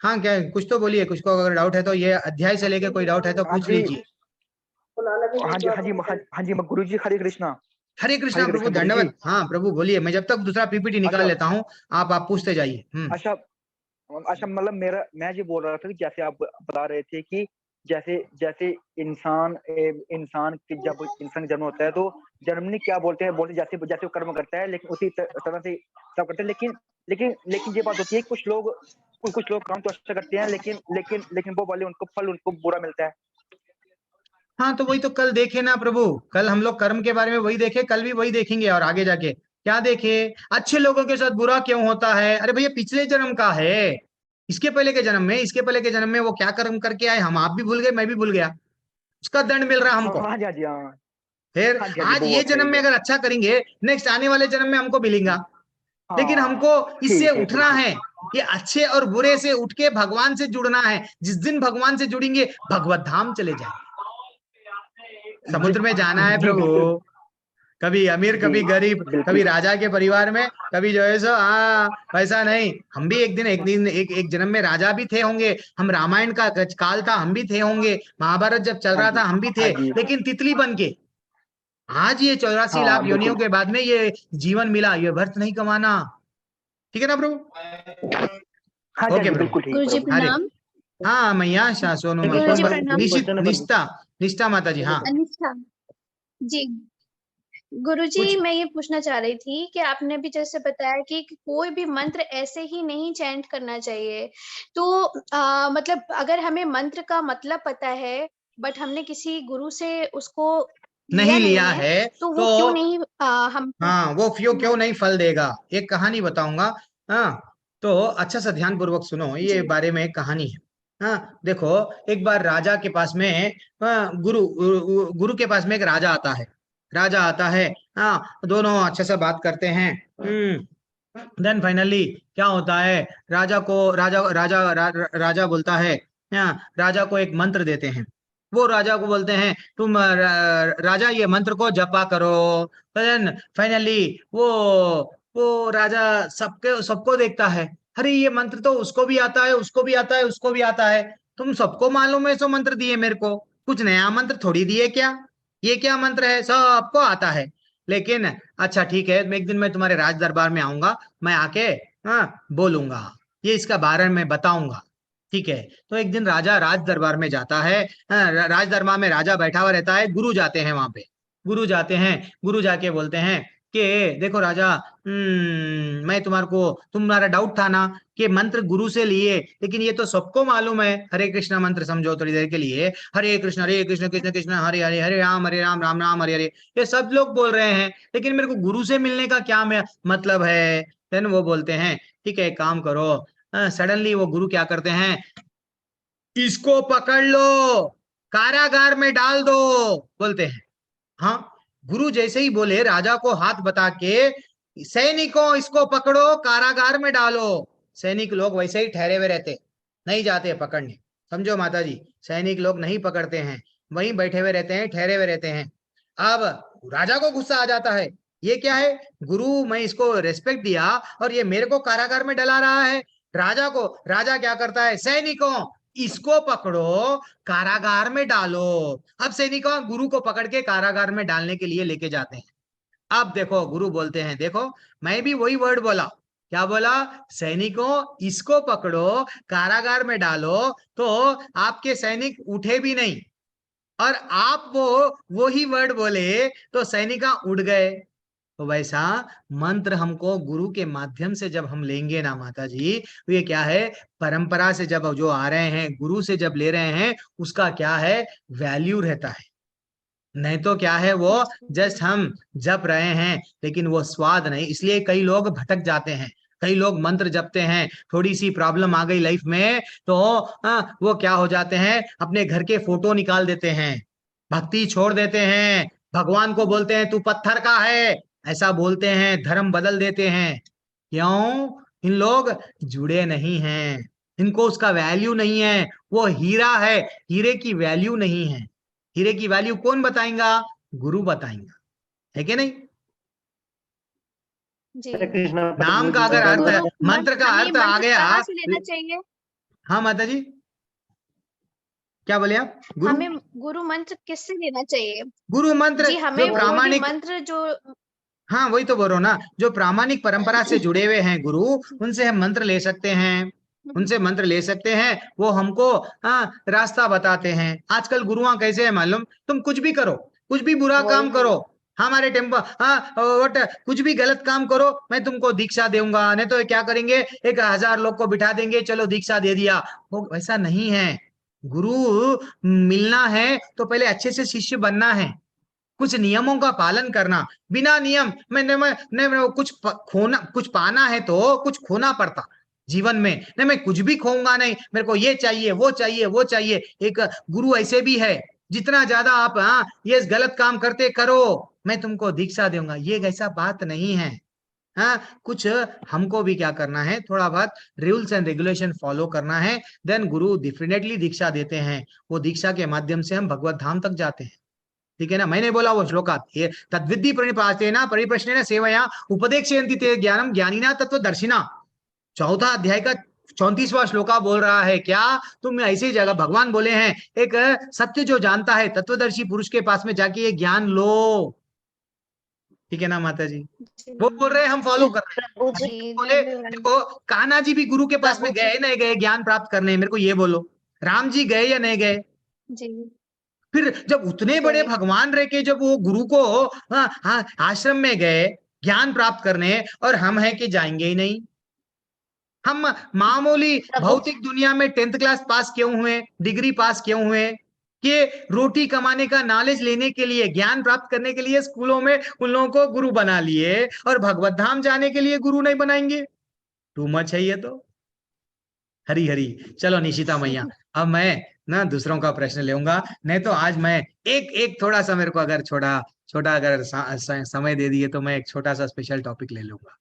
A: हाँ क्या कुछ तो बोलिए, कुछ को अगर डाउट है तो, ये अध्याय से लेके कोई डाउट है तो पूछ लीजिए।
D: हाँ जी गुरु जी, हरे कृष्णा।
A: हरे कृष्णा प्रभु, दंडवत। हाँ प्रभु बोलिए, मैं जब तक दूसरा पीपीटी निकाल लेता हूँ, आप पूछते जाइए।
D: अच्छा मतलब मैं ये बोल रहा था कि जैसे आप बता रहे थे कि जैसे इंसान की जब इंसान जन्म होता है तो जन्मनी क्या बोलते हैं जैसे वो कर्म करता है, लेकिन उसी तरह से सब करते हैं। लेकिन ये बात होती है कुछ लोग काम तो अच्छा करते हैं, लेकिन वो वाले उनको बुरा मिलता है।
A: हाँ तो वही तो कल देखे ना प्रभु, कल हम लोग कर्म के बारे में वही देखे, कल भी वही देखेंगे, और आगे जाके क्या देखे? अच्छे लोगों के साथ बुरा क्यों होता है? अरे भैया पिछले जन्म का है, इसके पहले के जन्म में वो क्या कर्म करके आए, हम आप भी भूल गए, मैं भी भूल गया, उसका दंड मिल रहा हमको। फिर आज ये जन्म में अगर अच्छा करेंगे, नेक्स्ट आने वाले जन्म में हमको मिलेगा। लेकिन हमको इससे उठना है, ये अच्छे और बुरे से उठ के भगवान से जुड़ना है। जिस दिन भगवान से जुड़ेंगे भगवत धाम चले जाएंगे। समुद्र में जाना है प्रभु, कभी अमीर कभी गरीब, कभी राजा के परिवार में, कभी जो है सो वैसा नहीं। हम भी एक जन्म में राजा भी थे होंगे, हम रामायण का काल था हम भी थे होंगे, महाभारत जब चल रहा था हम भी थे, लेकिन तितली बन के। आज ये 84 लाख योनियों के बाद में ये जीवन मिला, ये व्यर्थ नहीं कमाना, ठीक है ना प्रभु? ओके प्रभु, हाँ मैया सोनू निष्ठा माता जी। हाँ
F: जी गुरुजी
A: कुछ
F: मैं ये पूछना चाह रही थी कि आपने भी जैसे बताया कि कोई भी मंत्र ऐसे ही नहीं चैंट करना चाहिए, तो मतलब अगर हमें मंत्र का मतलब पता है बट हमने किसी गुरु से उसको लिया
A: नहीं
F: नहीं
A: लिया
F: है,
A: है
F: तो
A: तो
F: वो क्यों नहीं हमको।
A: हाँ, वो क्यों नहीं फल देगा। एक कहानी बताऊंगा। हाँ, तो अच्छा सा ध्यान पूर्वक सुनो, ये
F: जी
A: बारे में एक कहानी है। हाँ देखो, एक बार राजा के पास में गुरु के पास में एक राजा आता है। राजा आता है, हाँ, दोनों अच्छे से बात करते हैं। देन फाइनली क्या होता है, राजा को राजा बोलता है, हाँ, राजा को एक मंत्र देते हैं। वो राजा को बोलते हैं, तुम राजा ये मंत्र को जपा करो। देन फाइनली वो राजा सबको देखता है। अरे ये मंत्र तो उसको भी आता है, उसको भी आता है, उसको भी आता है। तुम सबको मालूम है, सो मंत्र दिए मेरे को, कुछ नया मंत्र थोड़ी दिए क्या। ये क्या मंत्र है, सबको आता है। लेकिन अच्छा ठीक है, मैं एक दिन मैं तुम्हारे राज दरबार में आऊंगा, मैं आके हाँ बोलूंगा, ये इसका बारे में बताऊंगा। ठीक है, तो एक दिन राजा राज दरबार में जाता है। हाँ, राज दरबार में राजा बैठा हुआ रहता है, गुरु जाते हैं वहां पे। गुरु जाते हैं, गुरु जाके बोलते हैं कि देखो राजा, मैं तुम्हारा डाउट था ना कि मंत्र गुरु से लिए, लेकिन ये तो सबको मालूम है, हरे कृष्णा मंत्र समझो थोड़ी देर के लिए, हरे कृष्ण कृष्ण कृष्ण हरे हरे, हरे राम राम राम हरे हरे, ये सब लोग बोल रहे हैं, लेकिन मेरे को गुरु से मिलने का क्या मतलब है। देन वो बोलते हैं ठीक है, एक काम करो। सडनली वो गुरु क्या करते हैं, इसको पकड़ लो, कारागार में डाल दो, बोलते हैं। हाँ, गुरु जैसे ही बोले, राजा को हाथ बता के, सैनिकों इसको पकड़ो, कारागार में डालो। सैनिक लोग वैसे ही ठहरे हुए रहते, नहीं जाते पकड़ने। समझो माता जी, सैनिक लोग नहीं पकड़ते हैं, वहीं बैठे हुए रहते हैं, ठहरे हुए रहते हैं। अब राजा को गुस्सा आ जाता है, ये क्या है, गुरु मैं इसको रेस्पेक्ट दिया और ये मेरे को कारागार में डला रहा है। राजा क्या करता है, सैनिकों इसको पकड़ो, कारागार में डालो। अब सैनिकों गुरु को पकड़ के कारागार में डालने के लिए लेके जाते हैं। अब देखो गुरु बोलते हैं, देखो मैं भी वही वर्ड बोला, क्या बोला, सैनिकों इसको पकड़ो, कारागार में डालो, तो आपके सैनिक उठे भी नहीं, और आप वो ही वर्ड बोले तो सैनिका उड़ गए। तो वैसा मंत्र हमको गुरु के माध्यम से जब हम लेंगे ना माता जी, तो ये क्या है, परंपरा से जब जो आ रहे हैं, गुरु से जब ले रहे हैं, उसका क्या है, वैल्यू रहता है। नहीं तो क्या है, वो जस्ट हम जप रहे हैं, लेकिन वो स्वाद नहीं। इसलिए कई लोग भटक जाते हैं, कई लोग मंत्र जपते हैं, थोड़ी सी प्रॉब्लम आ गई लाइफ में तो वो क्या हो जाते हैं, अपने घर के फोटो निकाल देते हैं, भक्ति छोड़ देते हैं, भगवान को बोलते हैं तू पत्थर का है, ऐसा बोलते हैं, धर्म बदल देते हैं। क्यों, इन लोग जुड़े नहीं हैं, इनको उसका वैल्यू नहीं है। वो हीरा है, हीरे की वैल्यू नहीं है। हीरे की वैल्यू कौन बताएगा, गुरु बताएंगा, है कि नहीं।
F: जी
B: हरे कृष्ण
A: नाम का
F: तो
A: अगर अर्थ,
F: गुरु
A: मंत्र का
F: हमें
A: अर्थ आ
F: मंत्र
A: गया।
F: कहाँ से लेना चाहिए।
A: हाँ माता जी, क्या बोले आप, गुरु
F: हमें गुरु मंत्र किससे लेना चाहिए।
A: गुरु मंत्र
F: जी
A: जो
F: हमें कोई भी
A: प्रामाणिक,
F: मंत्र जो।
A: हाँ वही तो बोल रहा हूं ना, जो प्रामाणिक परंपरा से जुड़े हुए हैं गुरु, उनसे हम मंत्र ले सकते हैं, उनसे मंत्र ले सकते हैं। वो हमको रास्ता बताते हैं। आजकल गुरुआ कैसे है मालूम, तुम कुछ भी करो, कुछ भी बुरा
C: वही
A: काम
C: है
A: करो,
C: ना।
A: हमारे टेम्पो वट कुछ भी गलत काम करो, मैं तुमको दीक्षा दूंगा। नहीं तो ये क्या करेंगे, 1000 लोग को बिठा देंगे, चलो दीक्षा दे दिया। वो वैसा नहीं है। गुरु मिलना है तो पहले अच्छे से शिष्य बनना है, कुछ नियमों का पालन करना। बिना नियम मैं कुछ खोना, कुछ पाना है तो कुछ खोना पड़ता जीवन में। नहीं मैं कुछ भी खोऊंगा नहीं, मेरे को ये चाहिए, वो चाहिए, वो चाहिए। एक गुरु ऐसे भी है, जितना ज्यादा आप ये गलत काम करते करो, मैं तुमको दीक्षा दूंगा, ये ऐसा बात नहीं है। कुछ हमको भी क्या करना है, थोड़ा बहुत रूल्स एंड रेगुलेशन फॉलो करना है। देन गुरु डेफिनेटली दीक्षा देते हैं, वो दीक्षा के माध्यम से हम भगवत धाम तक जाते हैं। ठीक है ना, मैंने बोला वो श्लोकात, ये तद्विद्धि प्रणिपातेन परिप्रश्नेन सेवया उपदेक्षयन्ति ते ज्ञानम ज्ञानिना तत्वदर्शिना, चौथा अध्याय का 34वां श्लोका बोल रहा है क्या, तुम ऐसी जगह भगवान बोले हैं, एक सत्य जो जानता है तत्वदर्शी पुरुष के पास में जाके ये ज्ञान लो। ठीक है ना माता जी, वो बोल रहे हैं, हम फॉलो कर रहे हैं।
C: प्रभु जी,
A: अभी
F: जी
A: बोले देखो, कान्हा जी भी गुरु के पास
C: प्रभु
A: में
C: जी,
A: गए नहीं गए ज्ञान प्राप्त करने, मेरे को ये बोलो, राम जी गए या नहीं गए,
F: जी
A: फिर जब उतने बड़े भगवान रह के जब वो गुरु को आश्रम में गए ज्ञान प्राप्त करने, और हम हैं कि जाएंगे ही नहीं। हम मामूली भौतिक दुनिया में 10th क्लास पास क्यों हुए, डिग्री पास क्यों हुए, कि रोटी कमाने का नॉलेज लेने के लिए, ज्ञान प्राप्त करने के लिए स्कूलों में उन लोगों को गुरु बना लिए, और भगवत धाम जाने के लिए गुरु नहीं बनाएंगे? टू मच है ये तो। हरी हरी। चलो निशिता मैया, अब मैं ना दूसरों का प्रश्न लेऊंगा, नहीं तो आज मैं एक थोड़ा सा, मेरे को अगर छोटा अगर समय दे दिए तो मैं एक छोटा सा स्पेशल टॉपिक ले लूंगा।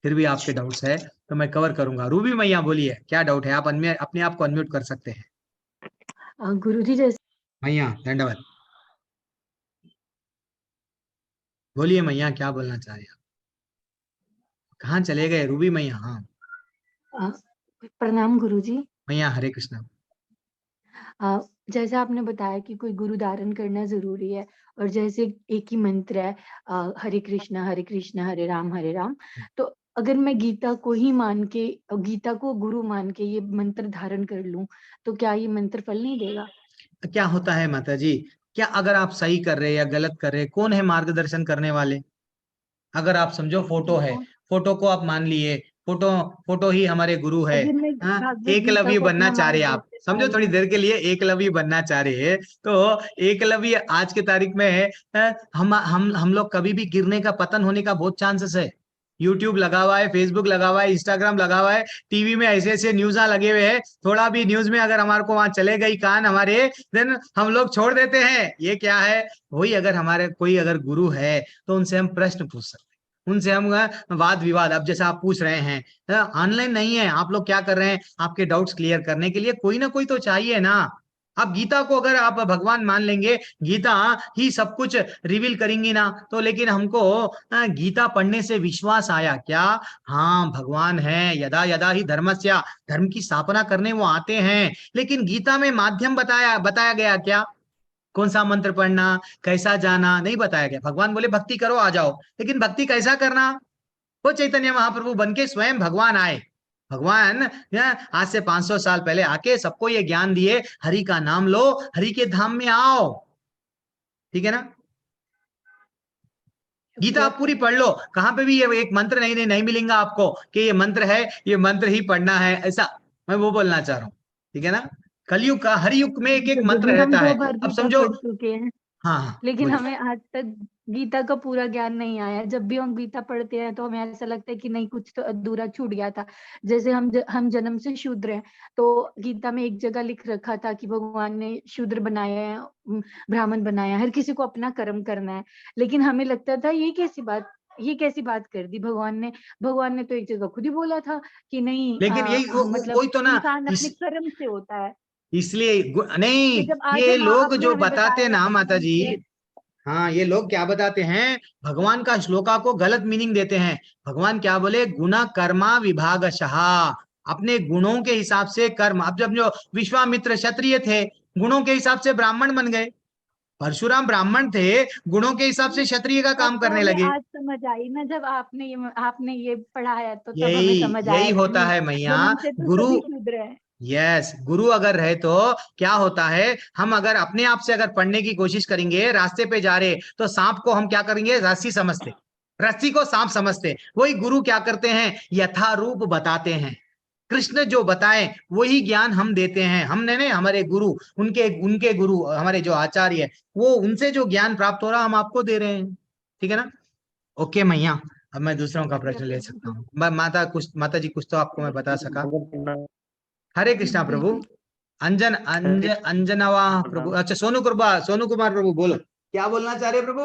A: फिर भी आपके डाउट्स है तो मैं कवर करूंगा। रूबी मैया बोलिए, क्या डाउट है? आप अपने आप को अनम्यूट कर सकते हैं।
G: गुरुजी जैसे
A: मैया दंडवत, बोलिए मैया, क्या बोलना चाह रहे हैं? कहाँ चले गए रूबी मैया? हाँ
G: प्रणाम गुरुजी।
A: मैया हरे कृष्णा।
G: जैसा आपने बताया कि कोई गुरु धारण करना जरूरी है, और जैसे एक ही मंत्र है हरे कृष्णा हरे राम, तो अगर मैं गीता को ही मान के, गीता को गुरु मान के ये मंत्र धारण कर लूं, तो क्या ये मंत्र फल नहीं देगा?
A: क्या होता है माता जी, क्या अगर आप सही कर रहे या गलत कर रहे, कौन है मार्गदर्शन करने वाले? अगर आप समझो फोटो है, फोटो को आप मान लिए, फोटो ही हमारे गुरु है।
G: अगर मैं भागवत गीता
A: एकलव्य
G: को
A: बनना
G: अपना
A: चाह रहे आप,
G: मार्गदर्शन
A: समझो
G: मान
A: थोड़ी
G: लूं,
A: देर के लिए, एकलव्य बनना चाह रहे हैं, तो एकलव्य आज के तारीख में हम लोग कभी भी गिरने का, पतन होने का बहुत चांसेस है। यूट्यूब लगा हुआ है, फेसबुक लगा हुआ है, इंस्टाग्राम लगा हुआ है, टीवी में ऐसे ऐसे न्यूज लगे हुए हैं, थोड़ा भी न्यूज में अगर हमारे को वहां चले गई कान हमारे, देन हम लोग छोड़ देते हैं। ये क्या है? वही अगर हमारे कोई अगर गुरु है तो उनसे हम प्रश्न पूछ सकते हैं, उनसे हम वाद विवाद, अब जैसा आप पूछ रहे हैं, ऑनलाइन नहीं है, आप लोग क्या कर रहे हैं, आपके डाउट्स क्लियर करने के लिए कोई ना कोई तो चाहिए ना। अब गीता को अगर आप भगवान मान लेंगे, गीता ही सब कुछ रिवील करेंगी ना, तो लेकिन हमको गीता पढ़ने से विश्वास आया क्या? हाँ भगवान है, यदा यदा ही धर्मस्य, धर्म की स्थापना करने वो आते हैं। लेकिन गीता में माध्यम बताया गया क्या? कौन सा मंत्र पढ़ना, कैसा जाना, नहीं बताया गया। भगवान बोले भक्ति करो, आ जाओ, लेकिन भक्ति कैसा करना? वो चैतन्य महाप्रभु बन के स्वयं भगवान आए। भगवान आज से 500 साल पहले आके सबको ये ज्ञान दिए, हरि का नाम लो, हरि के धाम में आओ। ठीक है ना? गीता आप पूरी पढ़ लो, कहां पे भी ये एक मंत्र नहीं मिलेगा आपको कि ये मंत्र है, ये मंत्र ही पढ़ना है, ऐसा मैं वो बोलना चाह रहा हूँ। ठीक है ना? कलयुग का, हर युग में एक एक मंत्र
G: हम
A: रहता
G: 2
A: है।
G: बार
A: अब
G: गीता
A: समझो,
G: पढ़ चुके हैं,
A: हाँ
G: लेकिन
A: बोलिए।
G: हमें आज तक गीता का पूरा ज्ञान नहीं आया। जब भी हम गीता पढ़ते हैं तो हमें ऐसा लगता है कि नहीं, कुछ तो अधूरा छूट गया था। जैसे हम जन्म से शूद्र हैं, तो गीता में एक जगह लिख रखा था कि भगवान ने शूद्र बनाया है, ब्राह्मण बनाया, हर किसी को अपना कर्म करना है। लेकिन हमें लगता था ये कैसी बात कर दी भगवान ने तो एक जगह खुद ही बोला था कि नहीं,
A: लेकिन यही
G: मतलब
A: वही तो ना,
G: इंसान अपने कर्म से होता है।
A: इसलिए नहीं,
G: तो जब आज
A: ये लोग
G: आपने
A: जो
G: हमें
A: बताते हैं
G: बताया
A: ना माता जी,
G: कि
A: हाँ ये लोग क्या बताते हैं, भगवान का श्लोका को गलत मीनिंग देते हैं। भगवान क्या बोले? गुण कर्मा विभागशः, अपने गुणों के हिसाब से कर्म। अब जब जो विश्वामित्र क्षत्रिय थे, गुणों के हिसाब से ब्राह्मण बन गए। परशुराम ब्राह्मण थे, गुणों के हिसाब से क्षत्रिय का
G: तब
A: काम
G: तो
A: करने
G: हमें
A: लगे।
G: आज समझ आई ना, जब आपने ये पढ़ाया, तो तब हमें
A: यही
G: समझ
A: यही
G: आया कि
A: होता है मैया।
G: जन्म से तो
A: गुरु,
G: सभी शूद्र हैं।
A: यस, गुरु अगर रहे तो क्या होता है, हम अगर अपने आप से अगर पढ़ने की कोशिश करेंगे, रास्ते पे जा रहे तो सांप को हम क्या करेंगे? रस्सी समझते, रस्सी को सांप समझते। वही गुरु क्या करते हैं? यथारूप बताते हैं। कृष्ण जो बताएं वही ज्ञान हम देते हैं। हमने ने हमारे गुरु, उनके उनके गुरु, हमारे जो आचार्य है, वो उनसे जो ज्ञान प्राप्त हो रहा हम आपको दे रहे हैं। ठीक है ना? ओके मैया, अब मैं दूसरों का प्रश्न ले सकता हूँ। माता जी कुछ तो आपको मैं बता सका। हरे कृष्णा प्रभु।
G: बिल्कुल।
A: अंजनवा प्रभु, अच्छा सोनू कुमार प्रभु बोलो, क्या बोलना चाह रहे प्रभु?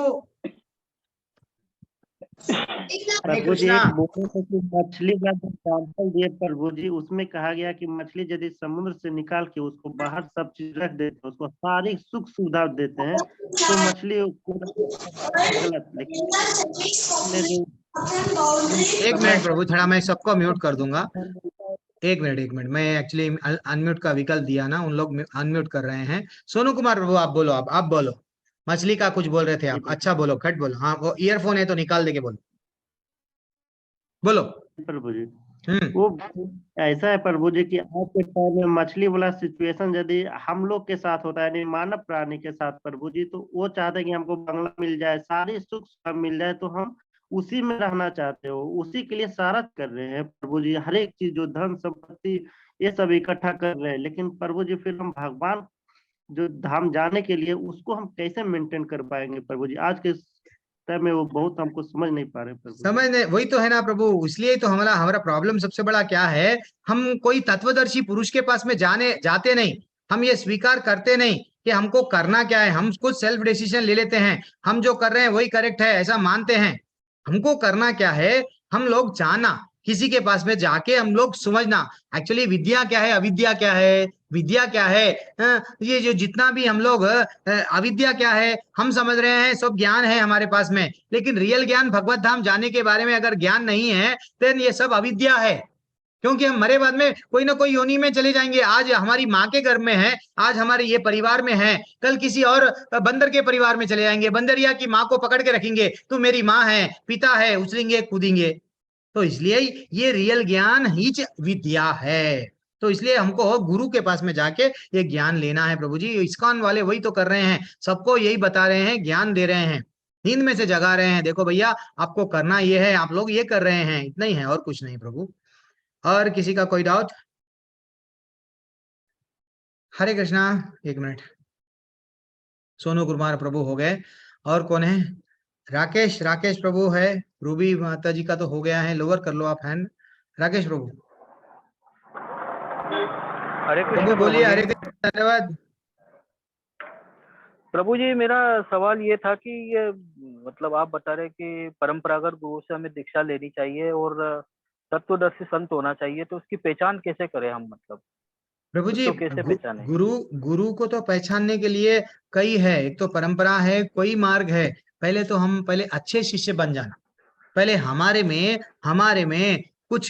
A: हरे
B: प्रभु जी
A: कृष्णा।
B: एक बोले थे कि मछली का जो एग्जाम्पल दिए प्रभु जी, उसमें कहा गया कि मछली यदि समुद्र से निकाल के उसको बाहर सब चीज रख देते हैं, उसको सारी सुख सुविधा देते हैं, तो मछली को गलत। लेकिन
A: एक मिनट प्रभु, थोड़ा मैं सबको म्यूट कर दूंगा। एक मिनट, मैं एक्चुअली अनम्यूट का विकल्प दिया ना, उन लोग अनम्यूट कर रहे हैं। सोनू कुमार प्रभु आप बोलो, आप बोलो। मछली का कुछ बोल रहे थे आप, अच्छा बोलो, खट बोलो। हाँ वो ईयरफोन है तो निकाल देके बोलो, बोलो।
B: प्रभु जी वो ऐसा है प्रभु जी कि आज के टाइम में मछली वाला सिचुएशन यदि हम लोग के साथ होता है, यानी मानव प्राणी के साथ प्रभु जी, तो वो चाहते हैं कि हमको बंगला मिल जाए, सारी सुख सुविधा मिल जाए, तो हम उसी में रहना चाहते हो, उसी के लिए सारा कर रहे हैं प्रभु जी, हर एक चीज जो धन संपत्ति ये सब इकट्ठा कर रहे हैं। लेकिन प्रभु जी फिर हम भगवान जो धाम जाने के लिए उसको हम कैसे मेंटेन कर पाएंगे प्रभु जी? आज के टाइम में वो बहुत हमको समझ नहीं पा रहे प्रभु जी।
A: समझने वही तो है ना प्रभु, इसलिए तो हमारा हमारा प्रॉब्लम सबसे बड़ा क्या है, हम कोई तत्वदर्शी पुरुष के पास में जाते नहीं, हम ये स्वीकार करते नहीं कि हमको करना क्या है, हम कुछ सेल्फ डिसीजन ले लेते हैं, हम जो कर रहे हैं वही करेक्ट है ऐसा मानते हैं। हमको करना क्या है, हम लोग जाना, किसी के पास में जाके हम लोग समझना एक्चुअली विद्या क्या है, अविद्या क्या है, विद्या क्या है। ये जो जितना भी हम लोग अविद्या क्या है हम समझ रहे हैं, सब ज्ञान है हमारे पास में, लेकिन रियल ज्ञान भगवत धाम जाने के बारे में अगर ज्ञान नहीं है देन ये सब अविद्या है। क्योंकि हम मरे बाद में कोई ना कोई योनि में चले जाएंगे, आज हमारी माँ के घर में है, आज हमारे ये परिवार में है, कल किसी और बंदर के परिवार में चले जाएंगे, बंदरिया की माँ को पकड़ के रखेंगे, तू मेरी माँ है, पिता है, उछलेंगे कूदेंगे। तो इसलिए ये रियल ज्ञान ही विद्या है। तो इसलिए हमको गुरु के पास में जाके ये ज्ञान लेना है प्रभु जी। इस्कॉन वाले वही तो कर रहे हैं, सबको यही बता रहे हैं, ज्ञान दे रहे हैं, नींद में से जगा रहे हैं, देखो भैया आपको करना ये है, आप लोग ये कर रहे हैं, इतना ही है और कुछ नहीं प्रभु। और किसी का कोई डाउट? हरे कृष्णा। एक मिनट, सोनू कुमार प्रभु हो गए, और कौन है? राकेश, राकेश प्रभु है, रूबी माता जी का तो हो गया है, लोअर कर लो आप हैंड। राकेश प्रभु,
H: हरे
A: प्रभु
H: कृष्ण
A: बोलिए।
H: प्रभु
A: हरे
H: जी।
A: कृष्ण, धन्यवाद
H: प्रभु जी, मेरा सवाल ये था कि ये मतलब आप बता रहे कि परंपरागत गुरु से हमें दीक्षा लेनी चाहिए और तत्वदर्शी संत होना चाहिए, तो उसकी पहचान कैसे करें हम, मतलब
A: प्रभु जी।
H: उसको कैसे पहचाने?
A: गुरु गुरु को तो पहचानने के लिए कई है, एक तो परंपरा है, कोई मार्ग है। पहले तो हम पहले अच्छे शिष्य बन जाना, पहले हमारे में कुछ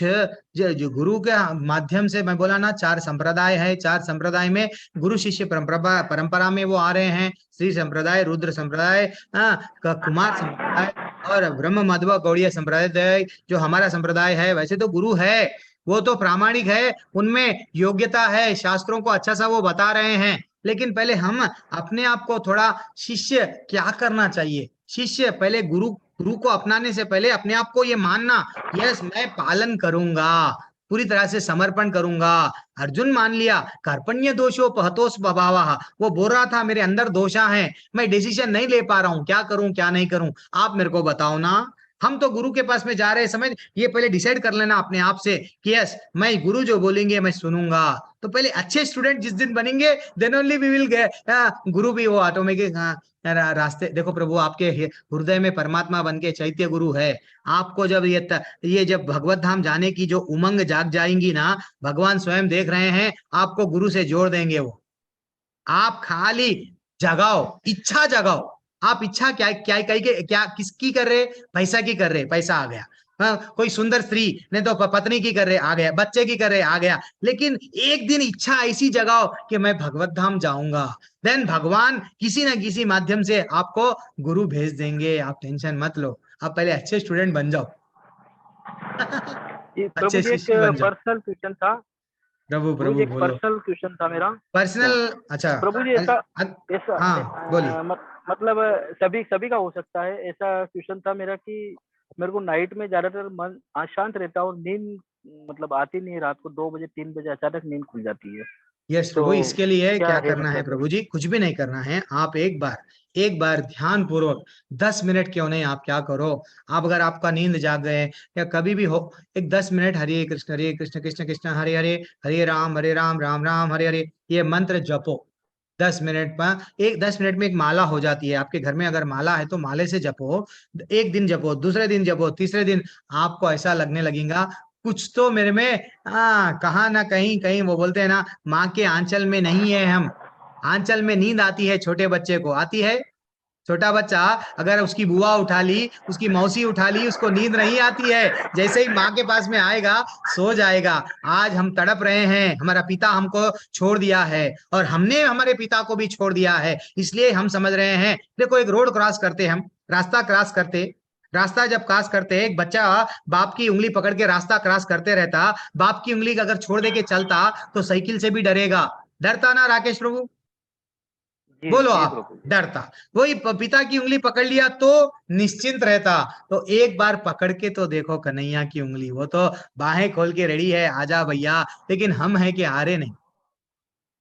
A: जो गुरु के माध्यम से, मैं बोला ना 4 संप्रदाय है, 4 संप्रदाय में गुरु शिष्य परंपरा में वो आ रहे हैं, श्री संप्रदाय, रुद्र संप्रदाय, कुमार संप्रदाय और ब्रह्म माधव गौड़ीय संप्रदाय जो हमारा संप्रदाय है। वैसे तो गुरु है, वो तो प्रामाणिक है, उनमें योग्यता है, शास्त्रों को अच्छा सा वो बता रहे हैं, लेकिन पहले हम अपने आप को थोड़ा, शिष्य क्या करना चाहिए, शिष्य पहले गुरु को अपनाने से पहले अपने आप को ये मानना, यस मैं पालन करूंगा, पूरी तरह से समर्पण करूंगा। अर्जुन मान लिया, कार्पण्य दोषो पहतोष स्वभावः, वो बोल रहा था मेरे अंदर दोषा है, मैं डिसीजन नहीं ले पा रहा हूं, क्या करूं क्या नहीं करूं, आप मेरे को बताओ ना। हम तो गुरु के पास में जा रहे हैं, समझ, ये पहले डिसाइड कर लेना अपने आप से कि यस मैं गुरु जो बोलेंगे मैं सुनूंगा। तो पहले अच्छे स्टूडेंट जिस दिन बनेंगे then only we will get guru भी वो ऑटोमेटिक रास्ते। देखो प्रभु आपके हृदय में परमात्मा बन के चैत्य गुरु है, आपको जब ये जब भगवत धाम जाने की जो उमंग जाग जाएंगी ना, भगवान स्वयं देख रहे हैं, आपको गुरु से जोड़ देंगे वो। आप खाली जगाओ, इच्छा जगाओ, आप इच्छा क्या क्या क्या किसकी कर रहे, पैसा की कर रहे, पैसा आ गया, हाँ, कोई सुंदर स्त्री नहीं तो पत्नी की कर रहे, आ गया, बच्चे की कर रहे, आ गया, लेकिन एक दिन इच्छा ऐसी जगाओ कि मैं भगवत धाम जाऊंगा, देन भगवान किसी ना किसी माध्यम से आपको गुरु भेज देंगे, आप टेंशन मत लो, आप पहले अच्छे स्टूडेंट बन जाओ।
H: प्रभु
A: अच्छे
H: जी, एक
A: शिष्य बन जाओ।
H: पर्सनल क्वेश्चन था।
A: प्रभु
H: प्रभु जी, एक
A: बोलो।
H: पर्सनल क्वेश्चन था मेरा।
A: पर्सनल? अच्छा
H: प्रभु जी, ऐसा
A: हाँ बोलिए।
H: मतलब सभी का हो सकता है। ऐसा क्वेश्चन था मेरा कि मेरे को नाइट में ज्यादातर मन अशांत रहता है और नींद मतलब आती नहीं है, रात को 2 बजे 3 बजे अचानक नींद खुल जाती है।
A: यस
H: तो
A: प्रभु, इसके लिए क्या करना है
H: मतलब
A: प्रभु जी, कुछ भी नहीं करना है, आप एक बार ध्यान पूर्वक 10 मिनट क्यों नहीं, आप क्या करो, आप अगर आपका नींद जाग गए या कभी भी हो, एक 10 मिनट हरे कृष्ण कृष्ण कृष्ण हरे हरे, हरे राम राम राम हरे हरे, ये मंत्र जपो 10 मिनट पर। 10 मिनट में एक माला हो जाती है, आपके घर में अगर माला है तो माले से जपो, एक दिन जपो, दूसरे दिन जपो, तीसरे दिन आपको ऐसा लगने लगेगा कुछ तो मेरे में कहाँ ना कहीं कहीं, वो बोलते हैं ना, माँ के आंचल में नहीं है हम, आंचल में नींद आती है, छोटे बच्चे को आती है। छोटा बच्चा अगर उसकी बुआ उठा ली, उसकी मौसी उठा ली, उसको नींद नहीं आती है, जैसे ही माँ के पास में आएगा सो जाएगा। आज हम तड़प रहे हैं, हमारा पिता हमको छोड़ दिया है और हमने हमारे पिता को भी छोड़ दिया है, इसलिए हम समझ रहे हैं। देखो एक रोड क्रॉस करते, हम रास्ता क्रॉस करते, रास्ता जब क्रॉस करते, एक बच्चा बाप की उंगली पकड़ के रास्ता क्रॉस करते रहता, बाप की उंगली अगर छोड़ दे के चलता तो साइकिल से भी डरेगा, डरता ना राकेश प्रभु?
H: जी
A: बोलो
H: जी
A: आप,
H: प्रभु।
A: डरता। वही पिता की उंगली पकड़ लिया तो निश्चिंत रहता। तो एक बार पकड़ के तो देखो कन्हैया की उंगली, वो तो बाहें खोल के रेडी है, आजा भैया। लेकिन हम है कि हारे नहीं,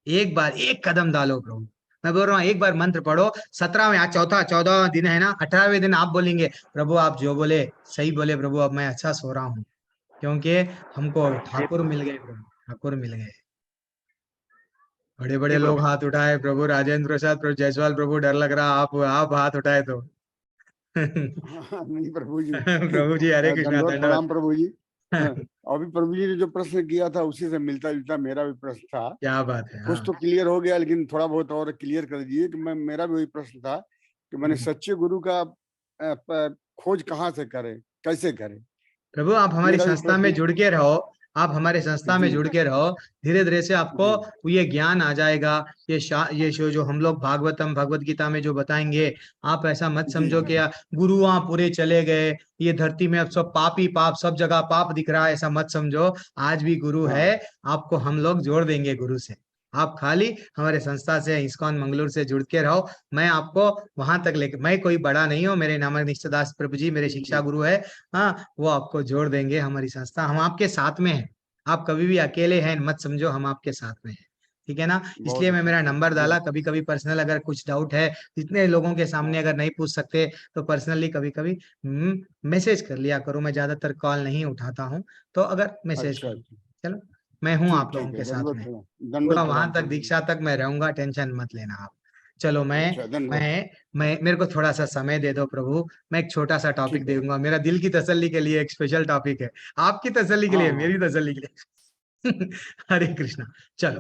A: एक बार एक कदम डालो प्रभु। मैं बोल रहा हूँ एक बार मंत्र पढ़ो, 17वें, आज चौथा 14वां दिन है ना, 18वें दिन आप बोलेंगे प्रभु आप जो बोले सही बोले प्रभु, अब मैं अच्छा सो रहा हूँ, क्योंकि हमको
H: जी
A: ठाकुर मिल गए प्रभु, ठाकुर मिल गए। बड़े
H: जी
A: बड़े लोग
H: प्रभु।
A: हाथ उठाए, प्रभु राजेंद्र प्रसाद, प्रभु जायसवाल, प्रभु डर लग रहा, आप हाथ उठाए तो
I: नहीं प्रभु जी।
A: प्रभु जी हरे कृष्णा,
I: दंडवत
A: दंडवत।
I: प्रणाम प्रभु जी। अभी प्रभु जी ने जो प्रश्न किया था उसी से मिलता जुलता मेरा भी प्रश्न था।
A: क्या बात है।
I: कुछ
A: हाँ
I: तो क्लियर हो गया, लेकिन थोड़ा बहुत और क्लियर कर दीजिए कि मेरा भी वही प्रश्न था कि मैंने सच्चे गुरु का खोज कहाँ से करें, कैसे करें?
A: प्रभु आप हमारी
I: मेरा भी
A: संस्था में
I: प्रश्न
A: जुड़ के रहो, आप हमारे संस्था में
I: जी
A: जुड़ के रहो, धीरे धीरे से आपको
I: जी
A: ये ज्ञान आ जाएगा। ये जो हम लोग भागवतम भगवत गीता में जो बताएंगे, आप ऐसा मत
I: जी
A: समझो कि गुरु वहां पूरे चले गए, ये धरती में अब सब पाप ही पाप, सब जगह पाप दिख रहा है, ऐसा मत समझो। आज भी गुरु
I: हाँ
A: है, आपको हम लोग जोड़ देंगे गुरु से। आप खाली हमारे संस्था से, इस्कॉन मंगलूर से जुड़ के रहो। मैं आपको वहां तक लेके, मैं कोई बड़ा नहीं हूँ, मेरे नामक निष्ठदास प्रभु जी मेरे शिक्षा गुरु है। हाँ, वो आपको जोड़ देंगे हमारी संस्था, हम आपके साथ में हैं। आप कभी भी अकेले हैं मत समझो, हम आपके साथ में हैं, ठीक है ना?
I: बहुत
A: इसलिए मैं
I: अच्छा
A: मेरा नंबर डाला,
I: जी
A: कभी कभी पर्सनल अगर कुछ डाउट है, जितने लोगों के सामने
I: हाँ
A: अगर नहीं पूछ सकते तो पर्सनली कभी कभी मैसेज कर लिया करूँ, मैं ज्यादातर कॉल नहीं उठाता हूँ, तो अगर मैसेज
I: अच्छा
A: करूँ,
I: अच्छा
A: चलो मैं हूँ आप लोगों
I: ठीक है।
A: के साथ में। थोड़ा
I: दंडवत
A: वहां
I: प्रणाम
A: तक
I: प्रभु जी।
A: दीक्षा तक मैं रहूंगा, टेंशन मत लेना आप। चलो
I: अच्छा दंडवत।
A: मैं मेरे को थोड़ा सा समय दे दो प्रभु, मैं एक छोटा सा टॉपिक
I: ठीक है
A: दूंगा, मेरा दिल की तसल्ली के लिए एक स्पेशल टॉपिक है, आपकी तसल्ली के
I: हाँ
A: लिए,
I: हाँ
A: मेरी तसल्ली के लिए। हरे कृष्णा। चलो।